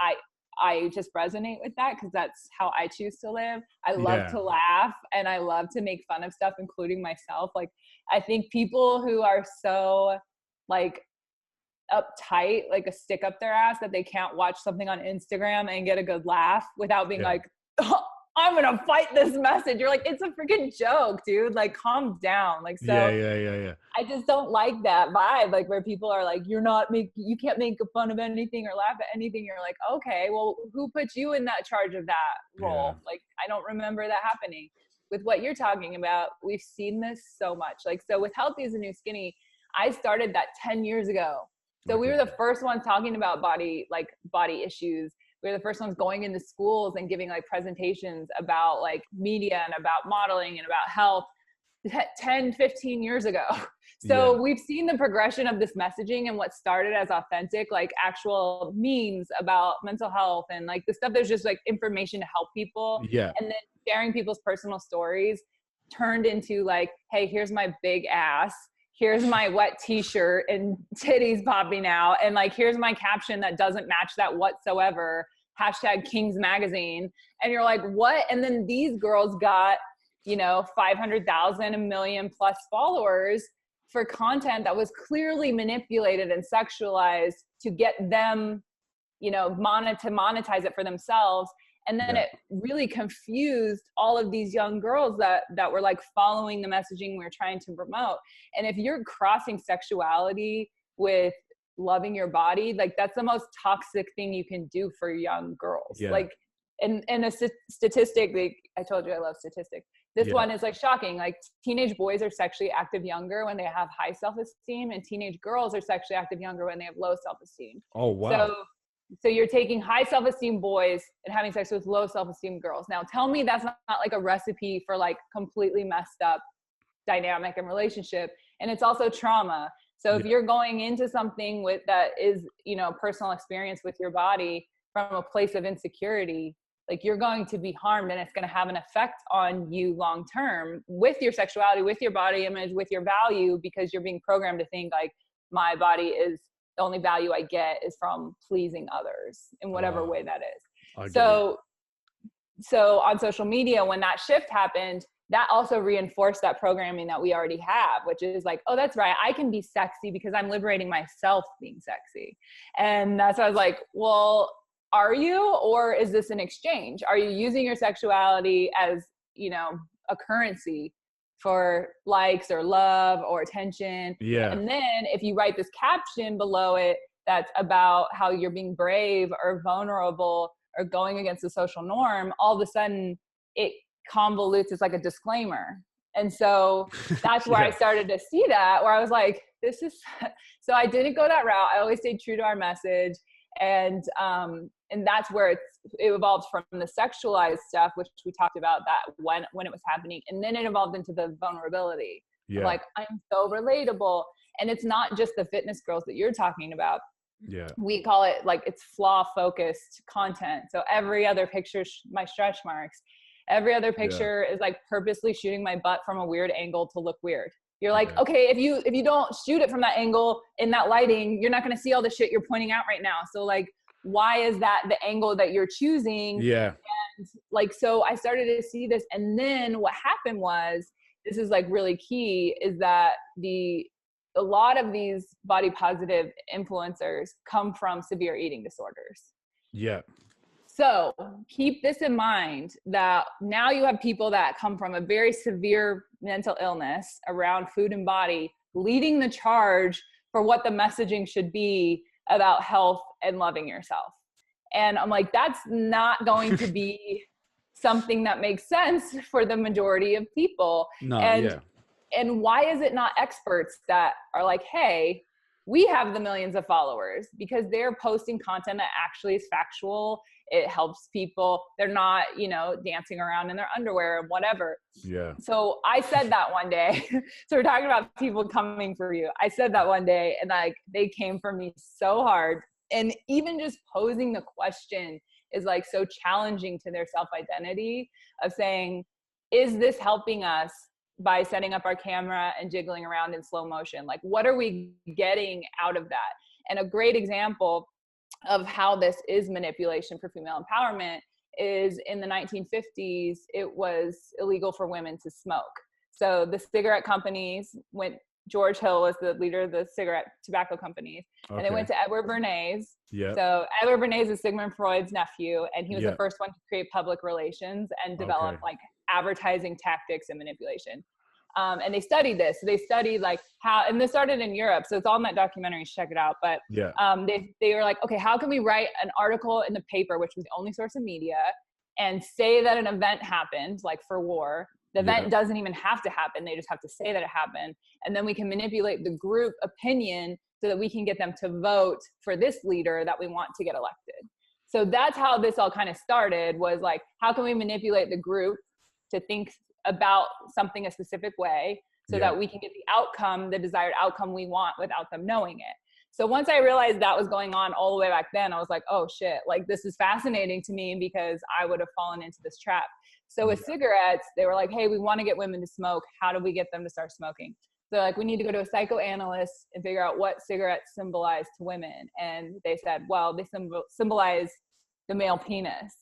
I just resonate with that because that's how I choose to live. I love to laugh and I love to make fun of stuff, including myself. Like, I think people who are so like uptight, like a stick up their ass, that they can't watch something on Instagram and get a good laugh without being like, oh, I'm going to fight this message. You're like, it's a freaking joke, dude. Like, calm down. Like, so I just don't like that vibe. Like, where people are like, you can't make fun of anything or laugh at anything. You're like, okay, well, who put you in that charge of that role? Like, I don't remember that happening. With what you're talking about, we've seen this so much. Like, so with Healthy is the New Skinny, I started that 10 years ago. So we were the first ones talking about body issues. We were the first ones going into schools and giving like presentations about like media and about modeling and about health. 10, 15 years ago. So we've seen the progression of this messaging and what started as authentic, like actual memes about mental health and like the stuff that's just like information to help people. Yeah. And then sharing people's personal stories turned into like, hey, here's my big ass. Here's my wet t-shirt and titties popping out. And like, here's my caption that doesn't match that whatsoever. #Kings Magazine. And you're like, what? And then these girls got, 500,000, 1 million plus followers for content that was clearly manipulated and sexualized to get them, to monetize it for themselves. And then it really confused all of these young girls that were like following the messaging we were trying to promote. And if you're crossing sexuality with loving your body, like that's the most toxic thing you can do for young girls. Like, and a statistic, I told you I love statistics. This one is like shocking. Like teenage boys are sexually active younger when they have high self-esteem, and teenage girls are sexually active younger when they have low self-esteem. Oh, wow. So you're taking high self-esteem boys and having sex with low self-esteem girls. Now tell me that's not like a recipe for like completely messed up dynamic and relationship. And it's also trauma. So if you're going into something with that is, personal experience with your body from a place of insecurity, like you're going to be harmed, and it's going to have an effect on you long-term with your sexuality, with your body image, with your value, because you're being programmed to think like my body is the only value I get is from pleasing others in whatever way that is. So on social media, when that shift happened, that also reinforced that programming that we already have, which is like, oh, that's right. I can be sexy because I'm liberating myself being sexy. And that's why I was like, well, are you, or is this an exchange? Are you using your sexuality as, a currency for likes or love or attention? Yeah. And then if you write this caption below it, that's about how you're being brave or vulnerable or going against the social norm, all of a sudden it convolutes. It's like a disclaimer. And so that's where I started to see that, where I was like, this is, so I didn't go that route. I always stayed true to our message. And that's where it evolved from the sexualized stuff, which we talked about that when it was happening. And then it evolved into the vulnerability. Yeah. Like, I'm so relatable. And it's not just the fitness girls that you're talking about. Yeah. We call it like, it's flaw focused content. So every other picture, my stretch marks, every other picture is like purposely shooting my butt from a weird angle to look weird. You're like, okay, if you don't shoot it from that angle in that lighting, you're not going to see all the shit you're pointing out right now. So like, why is that the angle that you're choosing? Yeah. And like, so I started to see this. And then what happened was, this is like really key, is that a lot of these body positive influencers come from severe eating disorders. Yeah. So keep this in mind, that now you have people that come from a very severe mental illness around food and body, leading the charge for what the messaging should be about health and loving yourself. And I'm like, that's not going to be something that makes sense for the majority of people. No, and why is it not experts that are like, hey, we have the millions of followers? Because they're posting content that actually is factual. It helps people. They're not, dancing around in their underwear and whatever. Yeah. So I said that one day. So we're talking about people coming for you. I said that one day, and like, they came for me so hard. And even just posing the question is like so challenging to their self-identity of saying, is this helping us by setting up our camera and jiggling around in slow motion? Like, what are we getting out of that? And a great example of how this is manipulation for female empowerment is in the 1950s, it was illegal for women to smoke. So the cigarette companies George Hill was the leader of the tobacco companies. And they went to Edward Bernays. Yeah. So Edward Bernays is Sigmund Freud's nephew, and he was the first one to create public relations and develop like advertising tactics and manipulation. And they studied this. So they studied like how, and this started in Europe. So it's all in that documentary. You should check it out. But they were like, okay, how can we write an article in the paper, which was the only source of media, and say that an event happened, like for war. The event doesn't even have to happen. They just have to say that it happened. And then we can manipulate the group opinion so that we can get them to vote for this leader that we want to get elected. So that's how this all kind of started, was like, how can we manipulate the group to think about something a specific way so that we can get the desired outcome we want without them knowing it. So once I realized that was going on all the way back then, I was like, oh shit, like this is fascinating to me because I would have fallen into this trap. So with cigarettes, they were like, hey, we want to get women to smoke. How do we get them to start smoking? So like, we need to go to a psychoanalyst and figure out what cigarettes symbolize to women. And they said, well, they symbolize the male penis.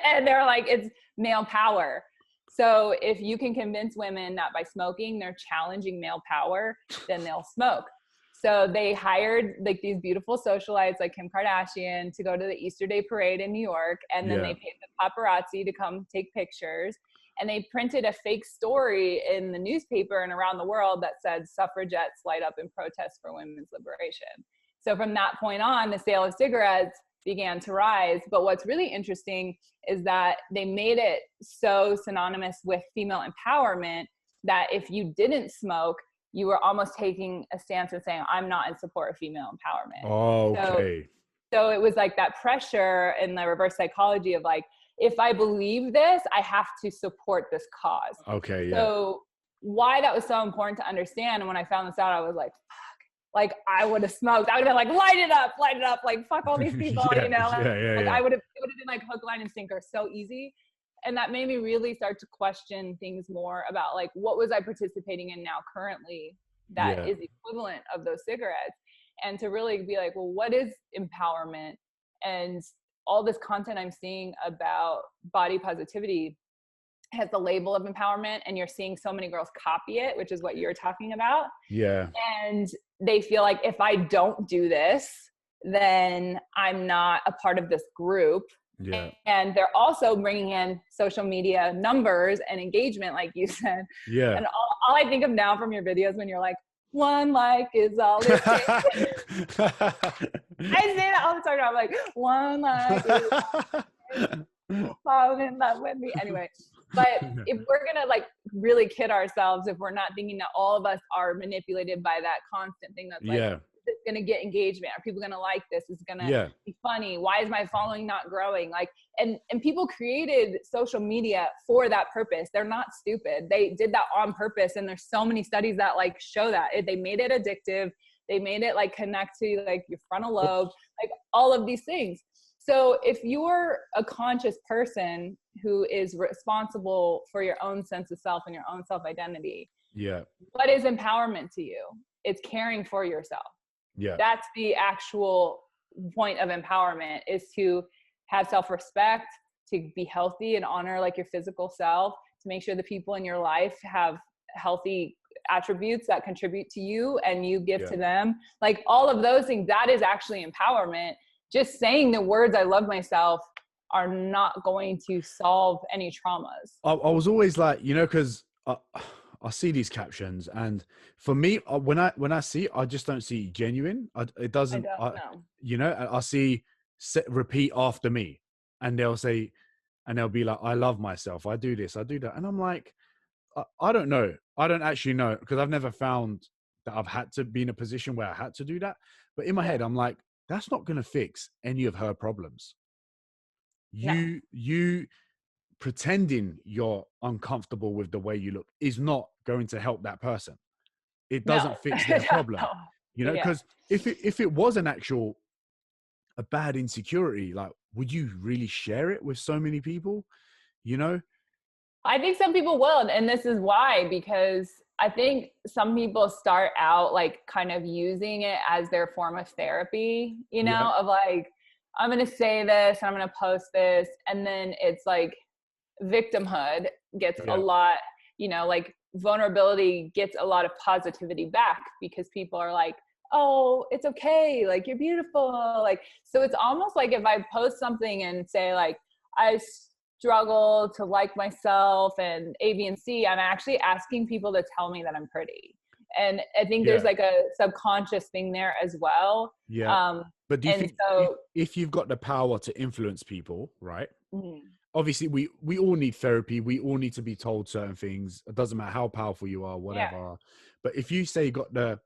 And they're like, it's male power. So if you can convince women that by smoking, they're challenging male power, then they'll smoke. So they hired like these beautiful socialites like Kim Kardashian to go to the Easter Day parade in New York. And then they paid the paparazzi to come take pictures. And they printed a fake story in the newspaper and around the world that said suffragettes light up in protest for women's liberation. So from that point on, the sale of cigarettes began to rise. But what's really interesting is that they made it so synonymous with female empowerment that if you didn't smoke, you were almost taking a stance and saying, I'm not in support of female empowerment. Okay. So it was like that pressure in the reverse psychology of like, if I believe this, I have to support this cause. Okay. Yeah. So why that was so important to understand. And when I found this out, I was like, fuck, like I would have smoked. I would have been like, light it up, like fuck all these people, you know? I would have, it would have been like hook, line, and sinker, so easy. And that made me really start to question things more about like, what was I participating in now currently that is equivalent of those cigarettes? And to really be like, well, what is empowerment? And all this content I'm seeing about body positivity has the label of empowerment, and you're seeing so many girls copy it, which is what you're talking about. Yeah. And they feel like if I don't do this, then I'm not a part of this group. Yeah. And they're also bringing in social media numbers and engagement, like you said. Yeah. And all I think of now from your videos when you're like, one like is all it takes. I say that all the time. I'm like, one like is all it takes. Fall in love with me. Anyway, but if we're going to like really kid ourselves, if we're not thinking that all of us are manipulated by that constant thing that's like, it's going to get engagement. Are people going to like this? Is it going to be funny? Why is my following not growing? Like, and people created social media for that purpose. They're not stupid. They did that on purpose. And there's so many studies that like show that they made it addictive. They made it like connect to like your frontal lobe, like all of these things. So if you're a conscious person who is responsible for your own sense of self and your own self-identity, what is empowerment to you? It's caring for yourself. Yeah. That's the actual point of empowerment, is to have self-respect, to be healthy and honor like your physical self, to make sure the people in your life have healthy attributes that contribute to you and you give to them. Like all of those things, that is actually empowerment. Just saying the words, I love myself, are not going to solve any traumas. I was always like, you know, because I see these captions, and for me, when I see, I just don't see genuine. It doesn't, you know, I see repeat after me, and they'll say, and they'll be like, I love myself. I do this, I do that. And I'm like, I don't know. I don't actually know, because I've never found that I've had to be in a position where I had to do that. But in my head, I'm like, that's not going to fix any of her problems. You pretending you're uncomfortable with the way you look is not going to help that person. It doesn't fix their problem, you know, because if it was a bad insecurity, like, would you really share it with so many people, you know? I think some people will. And this is why, because I think some people start out like kind of using it as their form of therapy, you know, of like, I'm going to say this and I'm going to post this. And then it's like victimhood gets a lot, you know, like vulnerability gets a lot of positivity back, because people are like, oh, it's okay. Like, you're beautiful. Like, so it's almost like if I post something and say like, I struggle to like myself and A, B, and C, I'm actually asking people to tell me that I'm pretty. And I think there's like a subconscious thing there as well. But do you think if you've got the power to influence people, right? Obviously we all need therapy. We all need to be told certain things. It doesn't matter how powerful you are, whatever. But if you say you got the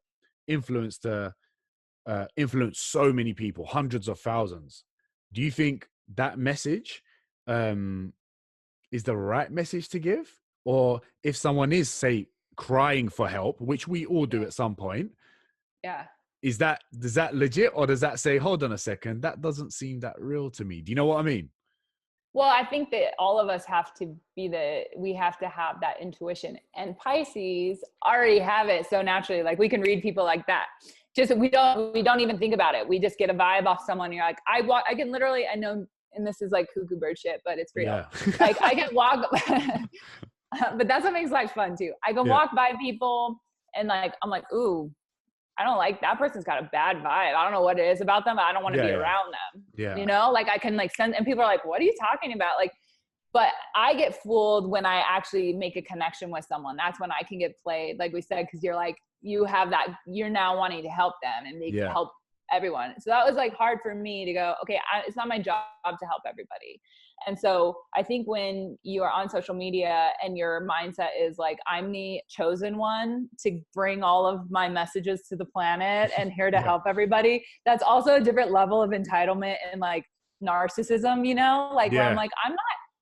influence to influence so many people, hundreds of thousands, do you think that message is the right message to give? or if someone is, say, crying for help, which we all do at some point. Yeah. Does that legit, or does that say, hold on a second, that doesn't seem that real to me? Do you know what I mean? Well, I think that all of us have to we have to have that intuition, and Pisces already have it so naturally. Like we can read people like that. Just we don't even think about it. We just get a vibe off someone. You're like, I can literally, I know, and this is like cuckoo bird shit, but it's real. Yeah. Like I can walk, but that's what makes life fun too. I can walk by people and like, I'm like, ooh, I don't like that person's got a bad vibe. I don't know what it is about them, but I don't want to be around them. Yeah. You know, like I can like send, and people are like, what are you talking about? Like, but I get fooled when I actually make a connection with someone. That's when I can get played, like we said, because you're like, you have that, you're now wanting to help them and help everyone. So that was like hard for me to go, okay, it's not my job to help everybody. And so I think when you are on social media and your mindset is like, I'm the chosen one to bring all of my messages to the planet and here to help everybody, that's also a different level of entitlement and like narcissism, you know, like where I'm like,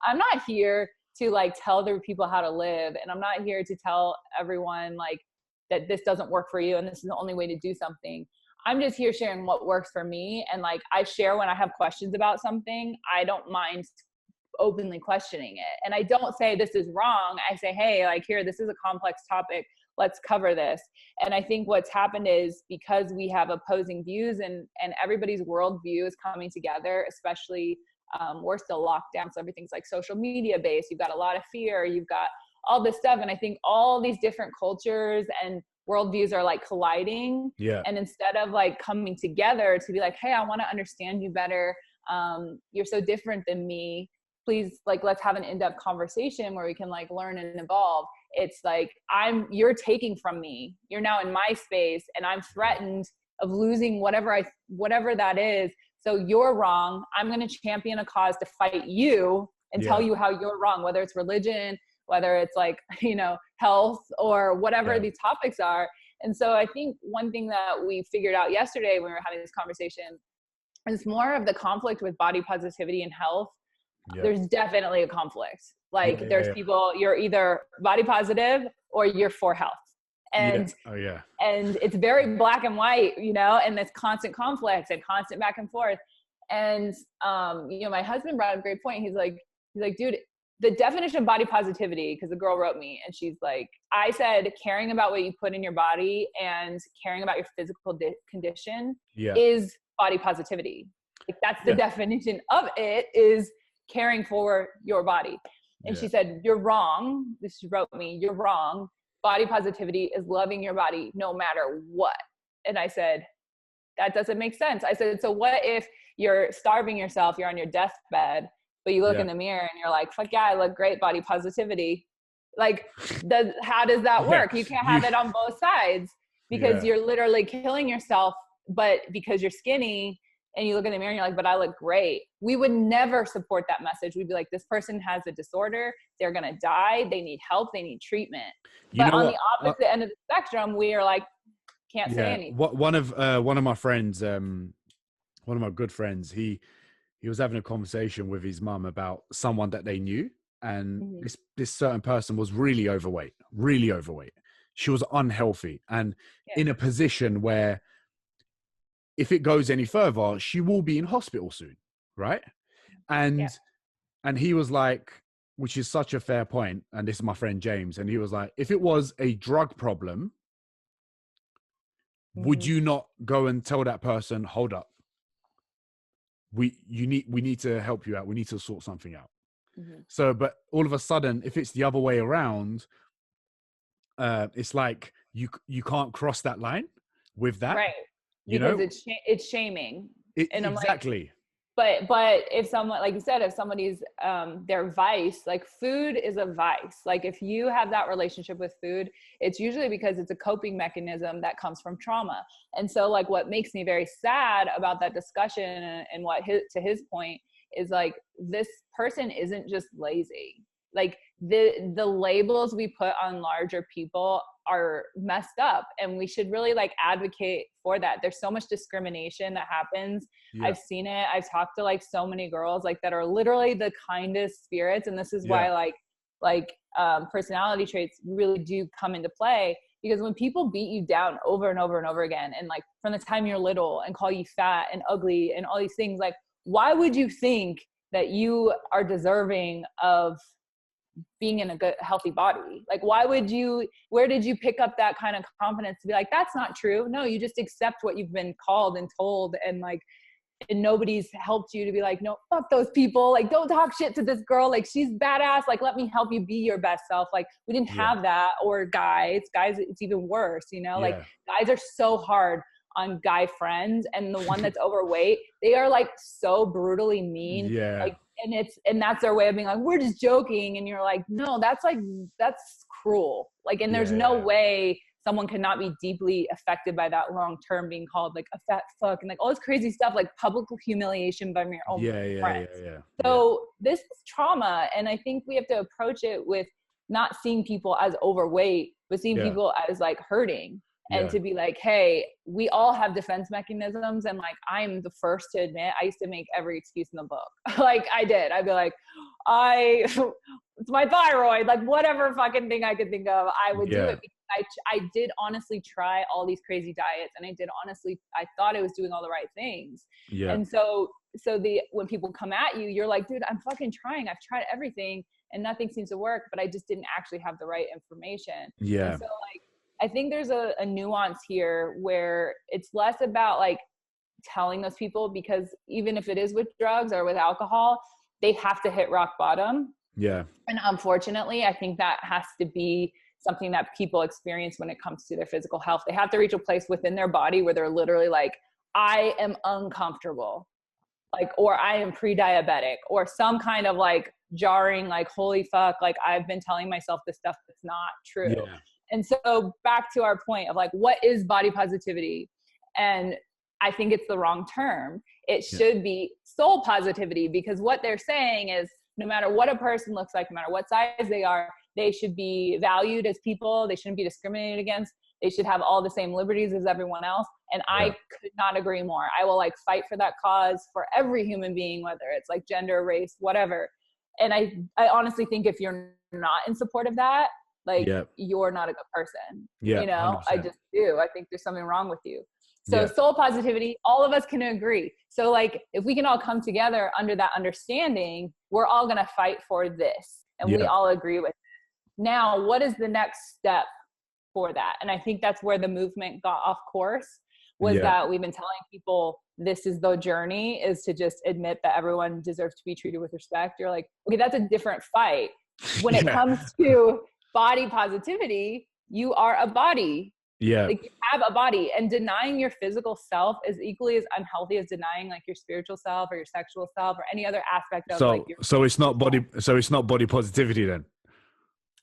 I'm not here to like tell other people how to live. And I'm not here to tell everyone like that this doesn't work for you and this is the only way to do something. I'm just here sharing what works for me. And like, I share when I have questions about something, I don't mind openly questioning it. And I don't say this is wrong. I say, hey, like here, this is a complex topic. Let's cover this. And I think what's happened is because we have opposing views and everybody's worldview is coming together, especially we're still locked down. So everything's like social media based. You've got a lot of fear. You've got all this stuff. And I think all these different cultures and worldviews are like colliding. Yeah. And instead of like coming together to be like, hey, I want to understand you better. You're so different than me. Please, like, let's have an in-depth conversation where we can like learn and evolve. It's like, you're taking from me. You're now in my space and I'm threatened of losing whatever that is. So you're wrong. I'm going to champion a cause to fight you and tell you how you're wrong, whether it's religion, whether it's like, you know, health or whatever these topics are. And so I think one thing that we figured out yesterday when we were having this conversation is more of the conflict with body positivity and health. There's definitely a conflict. Like there's people, you're either body positive or you're for health. And, and it's very black and white, you know, and it's constant conflict and constant back and forth. And, you know, my husband brought up a great point. He's like, dude, the definition of body positivity, because the girl wrote me and she's like, I said, caring about what you put in your body and caring about your physical condition is body positivity. Like that's the definition of it, is caring for your body. And she said, you're wrong. She wrote me, you're wrong. Body positivity is loving your body no matter what. And I said, that doesn't make sense. I said, so what if you're starving yourself, you're on your deathbed, but you look in the mirror and you're like, fuck yeah, I look great, body positivity. Like, how does that work? You can't have it on both sides because you're literally killing yourself, but because you're skinny and you look in the mirror and you're like, but I look great. We would never support that message. We'd be like, this person has a disorder. They're going to die. They need help. They need treatment. But on the opposite end of the spectrum, we are like, can't say anything. One of my friends, one of my good friends, he was having a conversation with his mum about someone that they knew. And this certain person was really overweight. She was unhealthy and in a position where if it goes any further, she will be in hospital soon. Right. And he was like, which is such a fair point. And this is my friend James. And he was like, if it was a drug problem, would you not go and tell that person, hold up, we need to help you out. We need to sort something out. So, but all of a sudden, if it's the other way around, it's like you can't cross that line with that. Right. Because it's shaming. And exactly. Like, but if someone, like you said, if somebody's, their vice, like food is a vice. Like if you have that relationship with food, it's usually because it's a coping mechanism that comes from trauma. And so like what makes me very sad about that discussion and what to his point is like, this person isn't just lazy. Like the labels we put on larger people are messed up, and we should really like advocate for that. There's so much discrimination that happens. I've seen it. I've talked to like so many girls like that are literally the kindest spirits. And this is why like like personality traits really do come into play. Because when people beat you down over and over and over again, and like from the time you're little, and call you fat and ugly and all these things, like why would you think that you are deserving of being in a good, healthy body? Like, where did you pick up that kind of confidence to be like, that's not true? No, you just accept what you've been called and told, and like, and nobody's helped you to be like, no, fuck those people. Like, don't talk shit to this girl. Like, she's badass. Like, let me help you be your best self. Like, we didn't have that. Or guys, it's even worse, you know, like guys are so hard on guy friends. And the one that's overweight, they are like so brutally mean. Yeah. Like, and that's their way of being like, we're just joking. And you're like, no, that's cruel. Like, and there's no way someone cannot be deeply affected by that long term, being called like a fat fuck and like all this crazy stuff, like public humiliation by your own friends. So this is trauma. And I think we have to approach it with not seeing people as overweight, but seeing people as like hurting. And to be like, hey, we all have defense mechanisms. And like, I'm the first to admit, I used to make every excuse in the book. Like I did. I'd be like, it's my thyroid, like whatever fucking thing I could think of, I would do it. Because I did honestly try all these crazy diets, and I thought I was doing all the right things. Yeah. And so when people come at you, you're like, dude, I'm fucking trying. I've tried everything and nothing seems to work, but I just didn't actually have the right information. Yeah. And so like, I think there's a nuance here where it's less about like telling those people, because even if it is with drugs or with alcohol, they have to hit rock bottom. Yeah. And unfortunately, I think that has to be something that people experience when it comes to their physical health. They have to reach a place within their body where they're literally like, I am uncomfortable, like, or I am pre-diabetic, or some kind of like jarring, like, holy fuck, like I've been telling myself this stuff that's not true. Yeah. And so back to our point of like, what is body positivity? And I think it's the wrong term. It should be soul positivity, because what they're saying is no matter what a person looks like, no matter what size they are, they should be valued as people. They shouldn't be discriminated against. They should have all the same liberties as everyone else. And I could not agree more. I will like fight for that cause for every human being, whether it's like gender, race, whatever. And I honestly think if you're not in support of that, like you're not a good person. Yeah, you know, 100%. I just do. I think there's something wrong with you. So soul positivity, all of us can agree. So like, if we can all come together under that understanding, we're all going to fight for this. And we all agree with it. Now, what is the next step for that? And I think that's where the movement got off course, was that we've been telling people this is the journey, is to just admit that everyone deserves to be treated with respect. You're like, okay, that's a different fight. When it comes to body positivity, you are a body. Yeah. Like you have a body, and denying your physical self is equally as unhealthy as denying like your spiritual self or your sexual self or any other aspect of like your. So it's not body positivity then.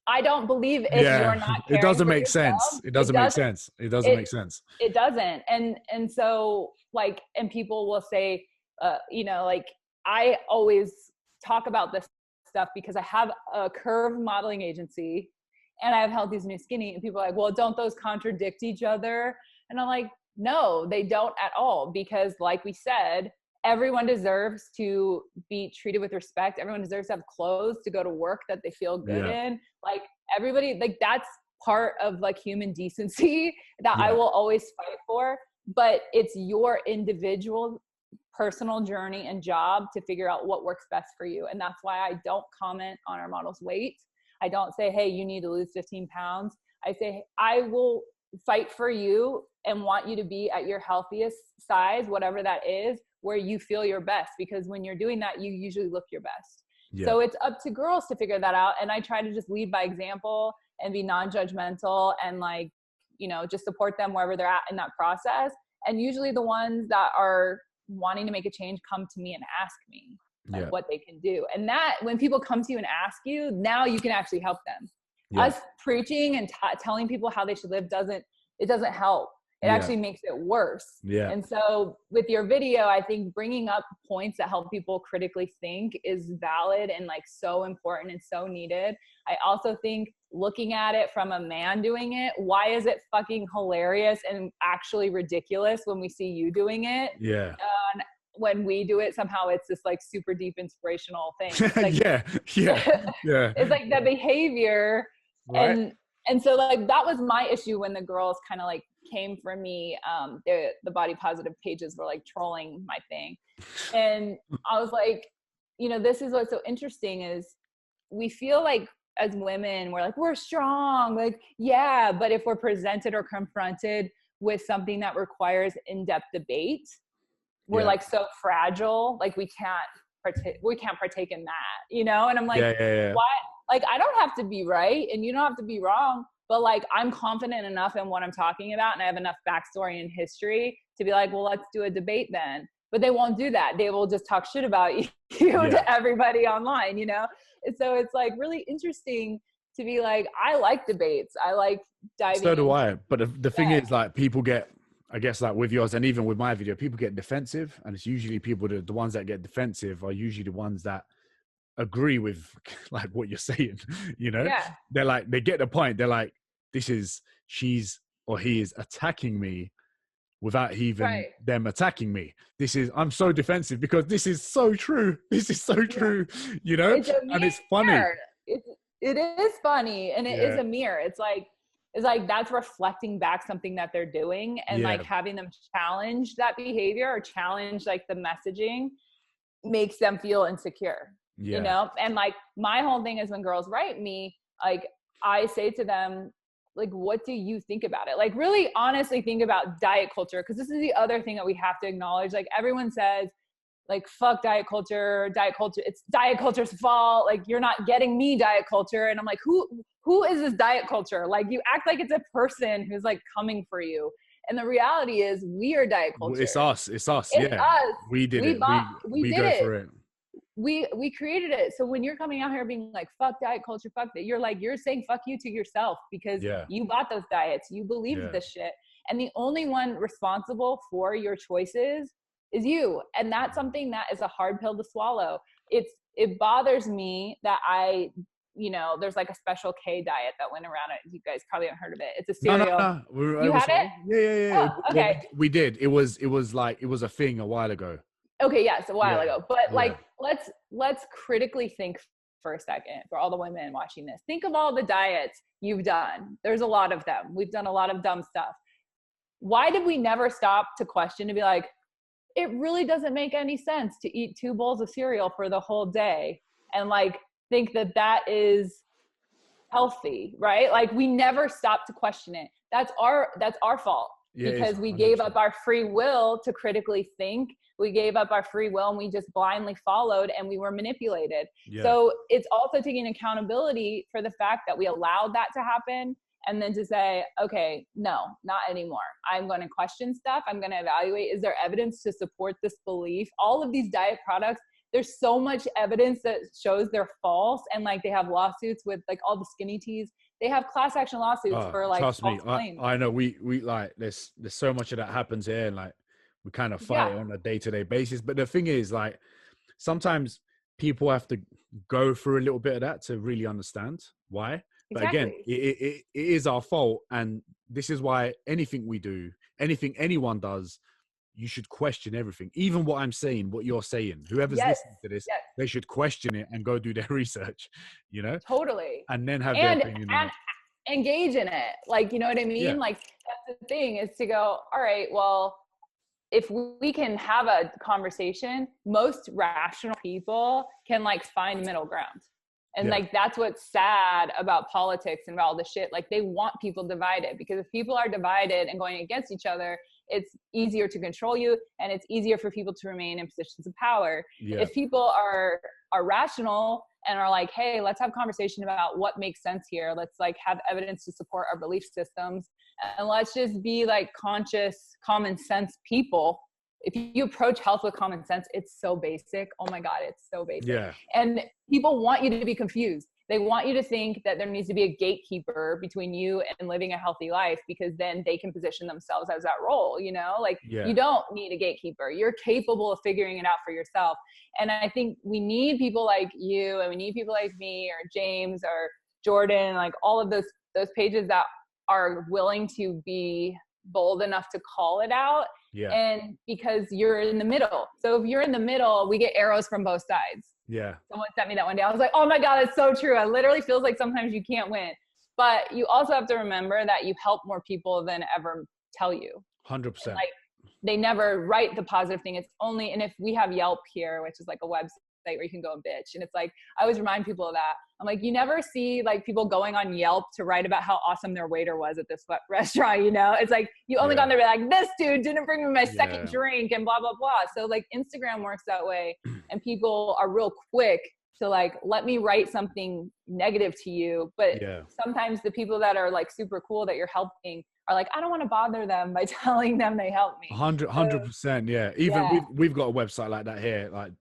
I don't believe if you're not. It doesn't make sense. It doesn't make sense. It doesn't make sense. It doesn't. And so like, and people will say, you know, like I always talk about this stuff because I have a curve modeling agency and I have Healthy's New Skinny, and people are like, well, don't those contradict each other? And I'm like, no, they don't at all. Because like we said, everyone deserves to be treated with respect. Everyone deserves to have clothes to go to work that they feel good in. Like everybody, like that's part of like human decency that I will always fight for. But it's your individual personal journey and job to figure out what works best for you. And that's why I don't comment on our model's weight. I don't say, hey, you need to lose 15 pounds. I say, I will fight for you and want you to be at your healthiest size, whatever that is, where you feel your best. Because when you're doing that, you usually look your best. Yeah. So it's up to girls to figure that out. And I try to just lead by example and be non-judgmental and like, you know, just support them wherever they're at in that process. And usually the ones that are wanting to make a change come to me and ask me like what they can do. And that when people come to you and ask you, now you can actually help them. Us preaching and telling people how they should live doesn't help. It actually makes it worse. Yeah. And so with your video, I think bringing up points that help people critically think is valid and like so important and so needed. I also think looking at it from a man doing it, why is it fucking hilarious and actually ridiculous when we see you doing it? Yeah. when we do it, somehow it's this like super deep inspirational thing. It's like, yeah. It's like the behavior. Right. And so like, that was my issue when the girls kind of like came for me. The body positive pages were like trolling my thing. And I was like, you know, this is what's so interesting is we feel like as women, we're strong, like, yeah, but if we're presented or confronted with something that requires in-depth debate, we're like so fragile, like we can't partake in that, you know? And I'm like, why? Like, I don't have to be right and you don't have to be wrong, but like, I'm confident enough in what I'm talking about and I have enough backstory and history to be like, well, let's do a debate then. But they won't do that. They will just talk shit about you to everybody online, you know? And so it's like really interesting to be like, I like debates. I like diving. So do I. But the thing is, like, people get, I guess, like with yours and even with my video, people get defensive. And it's usually people, the ones that get defensive are usually the ones that agree with like what you're saying, you know? Yeah. They're like, they get the point. They're like, she's or he is attacking me without even them attacking me. I'm so defensive because this is so true. This is so true, you know? And it's funny. It is funny. And it is a mirror. It's like that's reflecting back something that they're doing and like having them challenge that behavior or challenge like the messaging makes them feel insecure, you know? And like my whole thing is when girls write me, like I say to them, like, what do you think about it? Like really honestly think about diet culture. Cause this is the other thing that we have to acknowledge. Like everyone says like, fuck diet culture, it's diet culture's fault. Like you're not getting me diet culture. And I'm like, who is this diet culture? Like you act like it's a person who's like coming for you. And the reality is we are diet culture. It's us. It's us. We did it. We did go it. for it. We created it. So when you're coming out here being like, fuck diet culture, fuck that, you're saying fuck you to yourself because you bought those diets. You believed this shit. And the only one responsible for your choices is you. And that's something that is a hard pill to swallow. It bothers me that there's like a Special K diet that went around. You guys probably haven't heard of it. It's a cereal. No. You had it? Yeah. Oh, okay. Well, we did. It was a thing a while ago. Okay, yes, a while ago. But like, let's critically think for a second for all the women watching this. Think of all the diets you've done. There's a lot of them. We've done a lot of dumb stuff. Why did we never stop to question to be like, it really doesn't make any sense to eat 2 bowls of cereal for the whole day and like think that is healthy, right? Like we never stopped to question it. That's our fault because we gave up our free will to critically think. We gave up our free will and we just blindly followed and we were manipulated. So it's also taking accountability for the fact that we allowed that to happen and then to say, okay, no, not anymore. I'm going to question stuff. I'm going to evaluate, is there evidence to support this belief? All of these diet products, there's so much evidence that shows they're false. And like they have lawsuits with like all the skinny teas. They have class action lawsuits for like trust me, I know we like there's so much of that happens here and like we kind of fight on a day-to-day basis. But the thing is like sometimes people have to go through a little bit of that to really understand why. But again, it is our fault. And this is why anything we do, anything anyone does, you should question everything. Even what I'm saying, what you're saying, whoever's listening to this, they should question it and go do their research, you know? Totally. And then have their opinion on it. Engage in it. Like, you know what I mean? Yeah. Like that's the thing is to go, all right, well, if we can have a conversation, most rational people can like find middle ground. And like, that's what's sad about politics and about all this shit. Like they want people divided because if people are divided and going against each other, it's easier to control you and it's easier for people to remain in positions of power. Yeah. If people are rational and are like, hey, let's have a conversation about what makes sense here. Let's like have evidence to support our belief systems. And let's just be like conscious, common sense people. If you approach health with common sense, it's so basic. Oh my God, it's so basic. Yeah. And people want you to be confused. They want you to think that there needs to be a gatekeeper between you and living a healthy life because then they can position themselves as that role, you know? Like you don't need a gatekeeper. You're capable of figuring it out for yourself. And I think we need people like you and we need people like me or James or Jordan, like all of those pages that are willing to be bold enough to call it out. Yeah. And because you're in the middle. So if you're in the middle, we get arrows from both sides. Yeah. Someone sent me that one day. I was like, oh my God, that's so true. It literally feels like sometimes you can't win. But you also have to remember that you help more people than ever tell you. 100%. And like, they never write the positive thing. It's only, and if we have Yelp here, which is like a website where you can go and bitch. And it's like, I always remind people of that. I'm like, you never see like people going on Yelp to write about how awesome their waiter was at this restaurant, you know? It's like, you only go on there to be like, this dude didn't bring me my second drink and blah, blah, blah. So like Instagram works that way. And people are real quick to like, let me write something negative to you. But sometimes the people that are like super cool that you're helping are like, I don't want to bother them by telling them they helped me. 100%. Yeah. Even we've got a website like that here. Like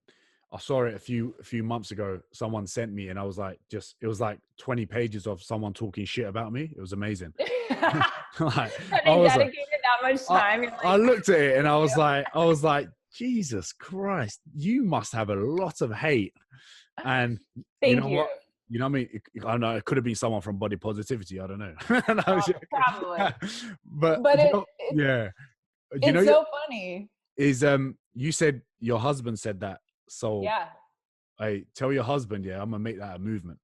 I saw it a few months ago. Someone sent me and I was like, it was like 20 pages of someone talking shit about me. It was amazing. Like, they dedicated that much time. I looked at it and I was like, Jesus Christ, you must have a lot of hate. And you know what? You know what I mean? I know it could have been someone from Body Positivity. I don't know. Probably. but it's so funny. Is you said your husband said that. So hey, tell your husband, I'm gonna make that a movement.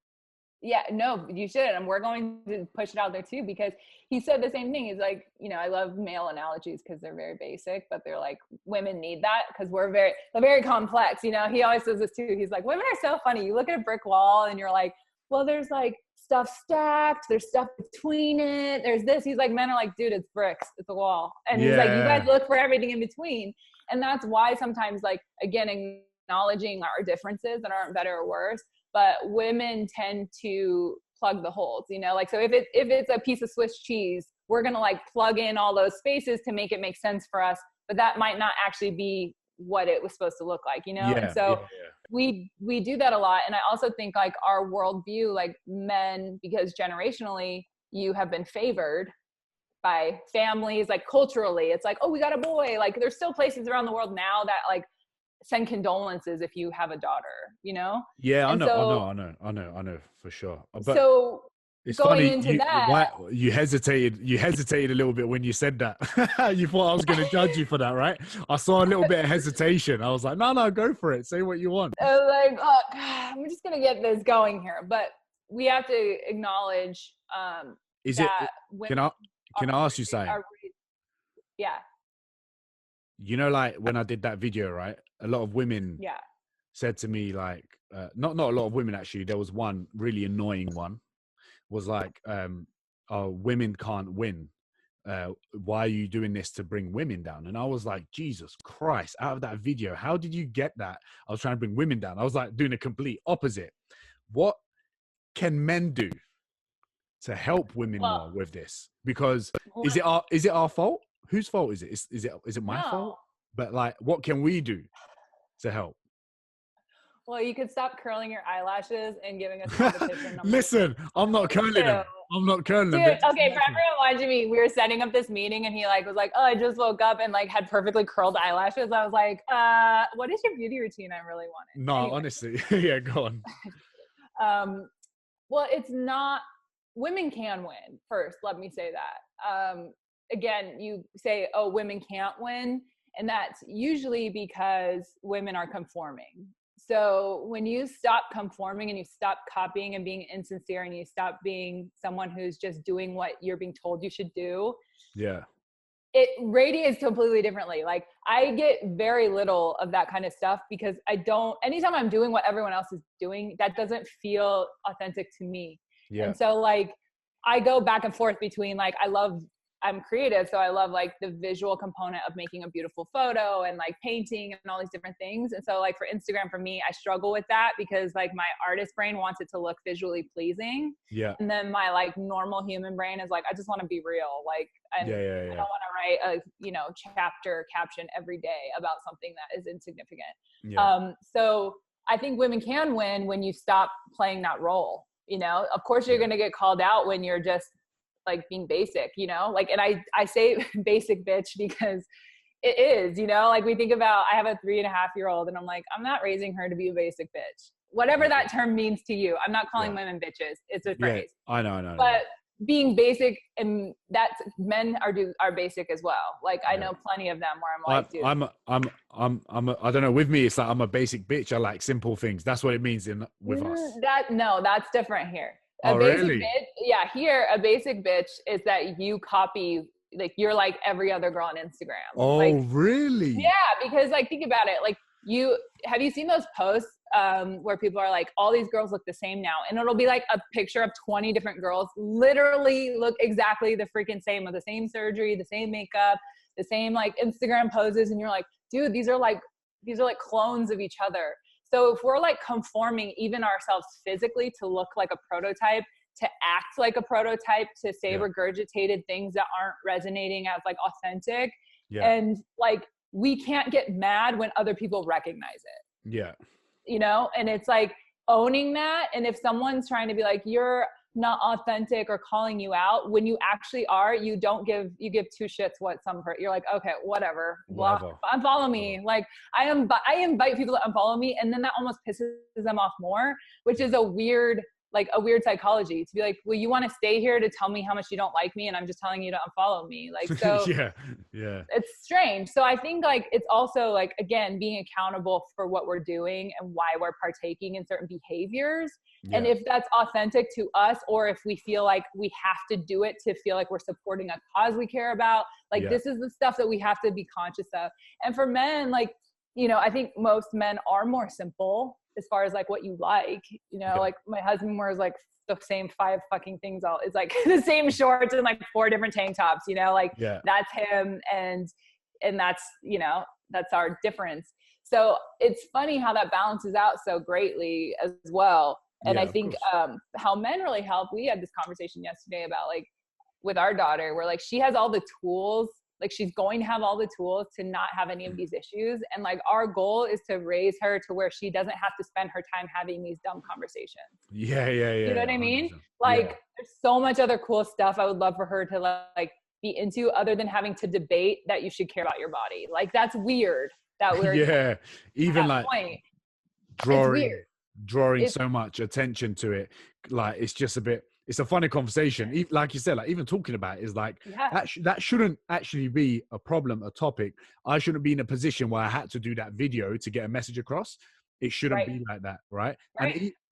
Yeah, no, you should. And we're going to push it out there too, because he said the same thing. He's like, you know, I love male analogies because they're very basic, but they're like, women need that because we're very complex. You know, he always says this too. He's like, women are so funny. You look at a brick wall and you're like, well, there's like stuff stacked. There's stuff between it. There's this. He's like, men are like, dude, it's bricks. It's a wall. And he's like, you guys look for everything in between. And that's why sometimes, like, again, acknowledging our differences that aren't better or worse, but women tend to plug the holes, you know, like, so if it's a piece of Swiss cheese, we're going to like plug in all those spaces to make it make sense for us, but that might not actually be what it was supposed to look like, you know? And so we do that a lot. And I also think like our worldview, like men, because generationally you have been favored by families, like culturally, it's like, oh, we got a boy. Like there's still places around the world now that like send condolences if you have a daughter, you know? Yeah, I know for sure. But so it's going funny, into that, you hesitated a little bit when you said that. You thought I was going to judge you for that, right? I saw a little bit of hesitation. I was like, no, go for it. Say what you want. Like, oh, God, I'm just going to get this going here. But we have to acknowledge can I ask you something? Yeah. You know, like when I did that video, right? A lot of women said to me, like, not a lot of women actually. There was one really annoying one. Was like, oh, women can't win. Why are you doing this to bring women down? And I was like, Jesus Christ! Out of that video, how did you get that? I was trying to bring women down. I was like doing the complete opposite. What can men do to help women more with this? Because is it our fault? Whose fault is it? Is it my fault? But like, what can we do to help? Well, you could stop curling your eyelashes and giving us competition. Listen, I'm not curling them. I'm not curling them. Dude, okay, for everyone watching me, we were setting up this meeting and he like was like, oh, I just woke up and like had perfectly curled eyelashes. I was like, what is your beauty routine? I really want it. No, anyway. Honestly. Yeah, go on. Well, it's not, women can win first. Let me say that. Again, you say, oh, women can't win. And that's usually because women are conforming. So when you stop conforming and you stop copying and being insincere and you stop being someone who's just doing what you're being told you should do. Yeah. It radiates completely differently. Like I get very little of that kind of stuff because anytime I'm doing what everyone else is doing, that doesn't feel authentic to me. Yeah. And so like, I go back and forth between like, I'm creative. So I love like the visual component of making a beautiful photo and like painting and all these different things. And so like for Instagram, for me, I struggle with that because like my artist brain wants it to look visually pleasing. Yeah. And then my like normal human brain is like, I just want to be real. Like, I don't want to write a, chapter caption every day about something that is insignificant. Yeah. So I think women can win when you stop playing that role. Of course you're going to get called out when you're just like being basic, like, and I say basic bitch because it is, like we think about, I have a 3.5-year-old and I'm like, I'm not raising her to be a basic bitch, whatever that term means to you. I'm not calling women bitches. It's a phrase. I know. But being basic, and that's men are basic as well. Like I know plenty of them where I'm like, dude, I don't know. With me, it's like I'm a basic bitch. I like simple things. That's what it means with us. That's different here. A Oh, basic really? bitch, yeah. Here, a basic bitch is that you copy, like you're like every other girl on Instagram. Oh, like, really? Yeah, because like think about it. Like have you seen those posts where people are like, all these girls look the same now, and it'll be like a picture of 20 different girls literally look exactly the freaking same, with the same surgery, the same makeup, the same like Instagram poses, and you're like, dude, these are like clones of each other. So if we're like conforming even ourselves physically to look like a prototype, to act like a prototype, to say regurgitated things that aren't resonating as like authentic, and like we can't get mad when other people recognize it. Yeah. You know, and it's like owning that. And if someone's trying to be like, you're not authentic, or calling you out when you actually are, you give two shits what you're like, okay, whatever. Unfollow me. Like I invite people to unfollow me, and then that almost pisses them off more, which is a weird psychology, to be like, well, you want to stay here to tell me how much you don't like me, and I'm just telling you to unfollow me. Like, so yeah. It's strange. So I think like it's also like, again, being accountable for what we're doing and why we're partaking in certain behaviors. And if that's authentic to us, or if we feel like we have to do it to feel like we're supporting a cause we care about, like this is the stuff that we have to be conscious of. And for men, like, you know, I think most men are more simple as far as like what you like, you know, like my husband wears like the same 5 fucking things it's like the same shorts and like 4 different tank tops, you know, like that's him. And that's, you know, that's our difference. So it's funny how that balances out so greatly as well. And I think how men really help, we had this conversation yesterday about like with our daughter, where like she has all the tools, like she's going to have all the tools to not have any of these issues. And like our goal is to raise her to where she doesn't have to spend her time having these dumb conversations. Yeah. You know what I mean? Like there's so much other cool stuff I would love for her to like be into, other than having to debate that you should care about your body. Like that's weird. Even like drawing so much attention to it. Like it's just it's a funny conversation. Like you said, like even talking about it is like, that shouldn't actually be a problem, a topic. I shouldn't be in a position where I had to do that video to get a message across. It shouldn't be like that. Right.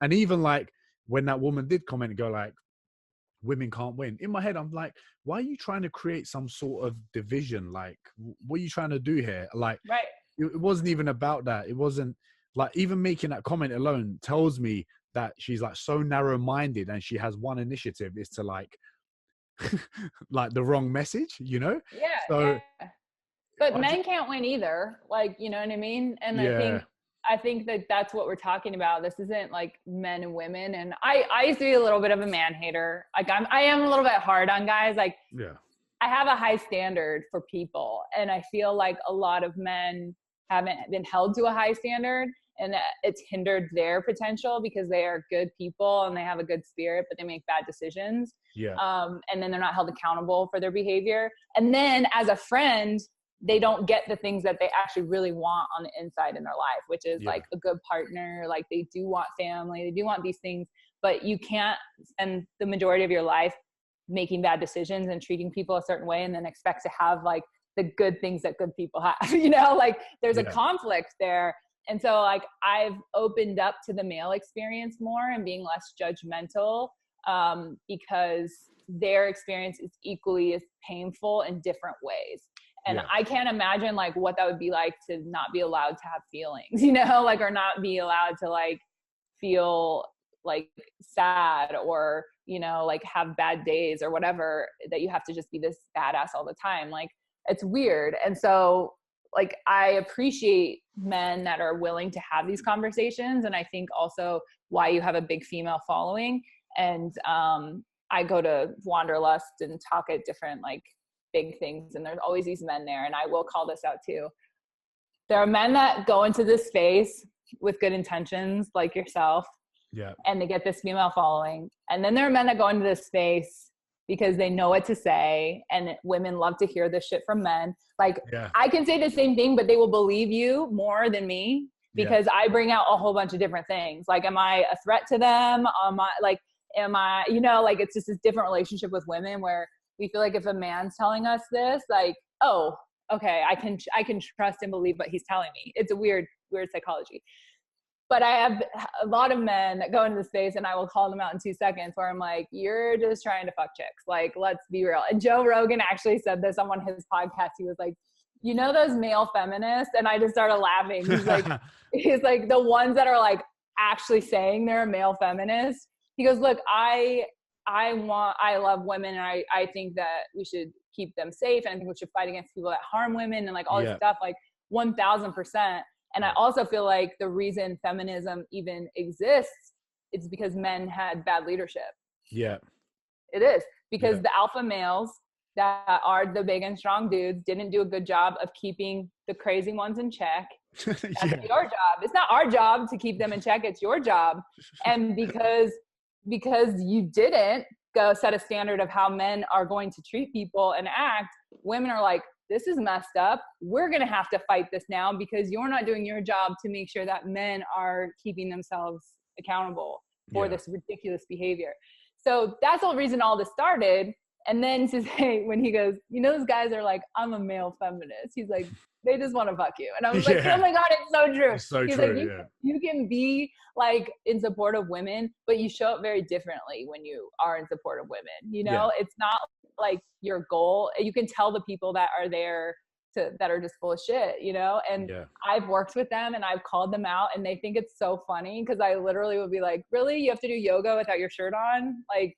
And even like when that woman did comment and go like, women can't win. In my head, I'm like, why are you trying to create some sort of division? Like, what are you trying to do here? Like, it wasn't even about that. It wasn't like, even making that comment alone tells me that she's like so narrow-minded, and she has one initiative is to like like the wrong message, you know? But men can't win either, like, you know what I mean? And I think that that's what we're talking about. This isn't like men and women. And I used to be a little bit of a man hater. Like I am a little bit hard on guys. Like I have a high standard for people, and I feel like a lot of men haven't been held to a high standard, and it's hindered their potential because they are good people and they have a good spirit, but they make bad decisions. And then they're not held accountable for their behavior. And then as a friend, they don't get the things that they actually really want on the inside in their life, which is like a good partner. Like they do want family, they do want these things, but you can't spend the majority of your life making bad decisions and treating people a certain way and then expect to have like the good things that good people have, you know, like there's a conflict there. And so like I've opened up to the male experience more and being less judgmental, because their experience is equally as painful in different ways. And I can't imagine like what that would be like to not be allowed to have feelings, you know, like, or not be allowed to like feel like sad, or, you know, like have bad days or whatever, that you have to just be this badass all the time. Like it's weird. And so like, I appreciate men that are willing to have these conversations. And I think also why you have a big female following. And I go to Wanderlust and talk at different like big things, and there's always these men there. And I will call this out too. There are men that go into this space with good intentions, like yourself, and they get this female following. And then there are men that go into this space because they know what to say, and women love to hear this shit from men. Like I can say the same thing, but they will believe you more than me because I bring out a whole bunch of different things. Like, am I a threat to them? Am I like, Am I, you know, like it's just this different relationship with women where we feel like if a man's telling us this, like, oh, okay, I can trust and believe what he's telling me. It's a weird psychology. But I have a lot of men that go into the space, and I will call them out in 2 seconds, where I'm like, you're just trying to fuck chicks. Like, let's be real. And Joe Rogan actually said this on one of his podcasts. He was like, you know, those male feminists? And I just started laughing. He's like the ones that are like actually saying they're a male feminist. He goes, look, I love women, and I think that we should keep them safe. And I think we should fight against people that harm women and like all this stuff, like 1000%. And I also feel like the reason feminism even exists is because men had bad leadership. Yeah. It is. Because the alpha males that are the big and strong dudes didn't do a good job of keeping the crazy ones in check. That's your job. It's not our job to keep them in check. It's your job. And because you didn't go set a standard of how men are going to treat people and act, women are like, this is messed up. We're going to have to fight this now because you're not doing your job to make sure that men are keeping themselves accountable for this ridiculous behavior. So that's the reason all this started. And then to say, when he goes, you know, those guys are like, I'm a male feminist. He's like, they just want to fuck you. And I was like, oh my God, it's so true. It's so He's true, like, you can be like in support of women, but you show up very differently when you are in support of women. You know, it's not like your goal. You can tell the people that are there that are just full of shit, you know? And I've worked with them and I've called them out, and they think it's so funny because I literally would be like, really? You have to do yoga without your shirt on? Like,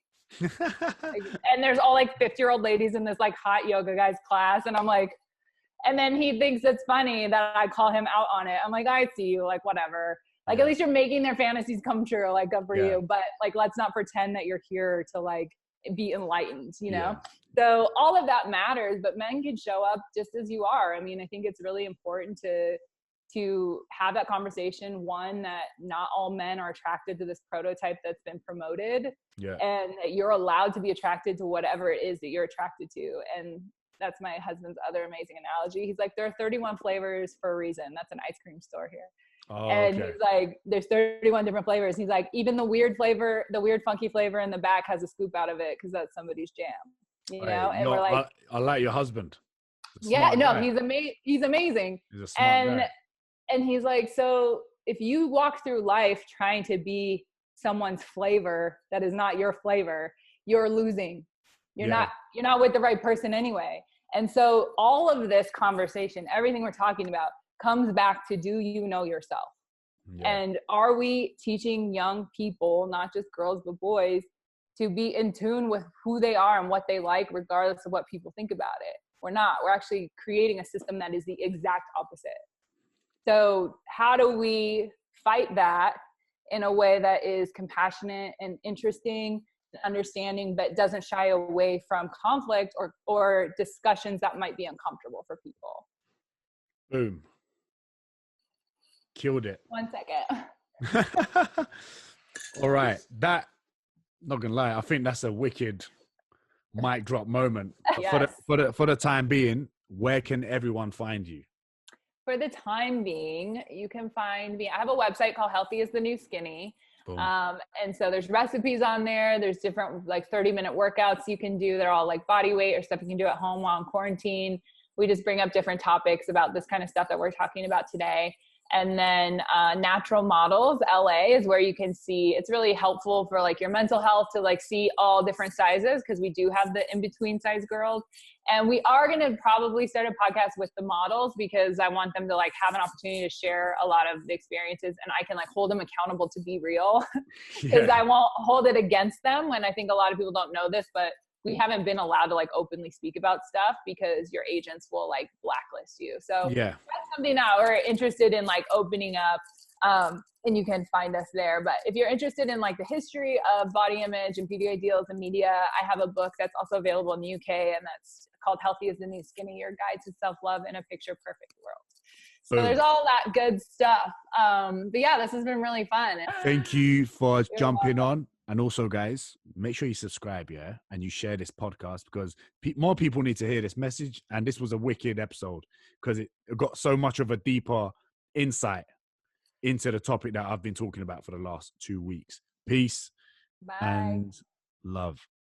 and there's all like 50-year-old ladies in this like hot yoga guy's class. And I'm like, and then he thinks it's funny that I call him out on it. I'm like, I see you, like, whatever. Like, at least you're making their fantasies come true. Like, good for you. But like, let's not pretend that you're here to like be enlightened, you know? So all of that matters, but men can show up just as you are. I mean, I think it's really important to have that conversation. One, that not all men are attracted to this prototype that's been promoted, and that you're allowed to be attracted to whatever it is that you're attracted to. And that's my husband's other amazing analogy. He's like, there are 31 flavors for a reason. That's an ice cream store here. And he's like, there's 31 different flavors. He's like, even the weird flavor, the weird funky flavor in the back has a scoop out of it because that's somebody's jam, you know? And we're like, I like your husband. He's amazing. He's amazing. He's a smart guy. And he's like, so if you walk through life trying to be someone's flavor that is not your flavor, you're losing. You're not with the right person anyway. And so all of this conversation, everything we're talking about, comes back to, do you know yourself? And are we teaching young people, not just girls but boys, to be in tune with who they are and what they like, regardless of what people think about it? We're not. We're actually creating a system that is the exact opposite. So how do we fight that in a way that is compassionate and interesting, understanding, but doesn't shy away from conflict or discussions that might be uncomfortable for people? Boom. Killed it. 1 second. All right. That, not gonna lie, I think that's a wicked mic drop moment. For the time being, where can everyone find you? For the time being, you can find me. I have a website called Healthy is the New Skinny. And so there's recipes on there. There's different like 30-minute workouts you can do. They're all like body weight or stuff you can do at home while in quarantine. We just bring up different topics about this kind of stuff that we're talking about today. And then Natural Models LA is where you can see, it's really helpful for like your mental health to like see all different sizes, because we do have the in-between size girls. And we are going to probably start a podcast with the models, because I want them to like have an opportunity to share a lot of the experiences, and I can like hold them accountable to be real, because I won't hold it against them. When I think a lot of people don't know this, but we haven't been allowed to like openly speak about stuff because your agents will like blacklist you. So that's something that we're interested in, like opening up. And you can find us there. But if you're interested in like the history of body image and beauty ideals and media, I have a book that's also available in the UK, and that's called Healthy is the New Skinny, Your Guide to Self-Love in a Picture Perfect World. So there's all that good stuff. But yeah, this has been really fun. Thank you for jumping on. And also, guys, make sure you subscribe, and you share this podcast, because more people need to hear this message. And this was a wicked episode because it got so much of a deeper insight into the topic that I've been talking about for the last 2 weeks. Peace. Bye. and love.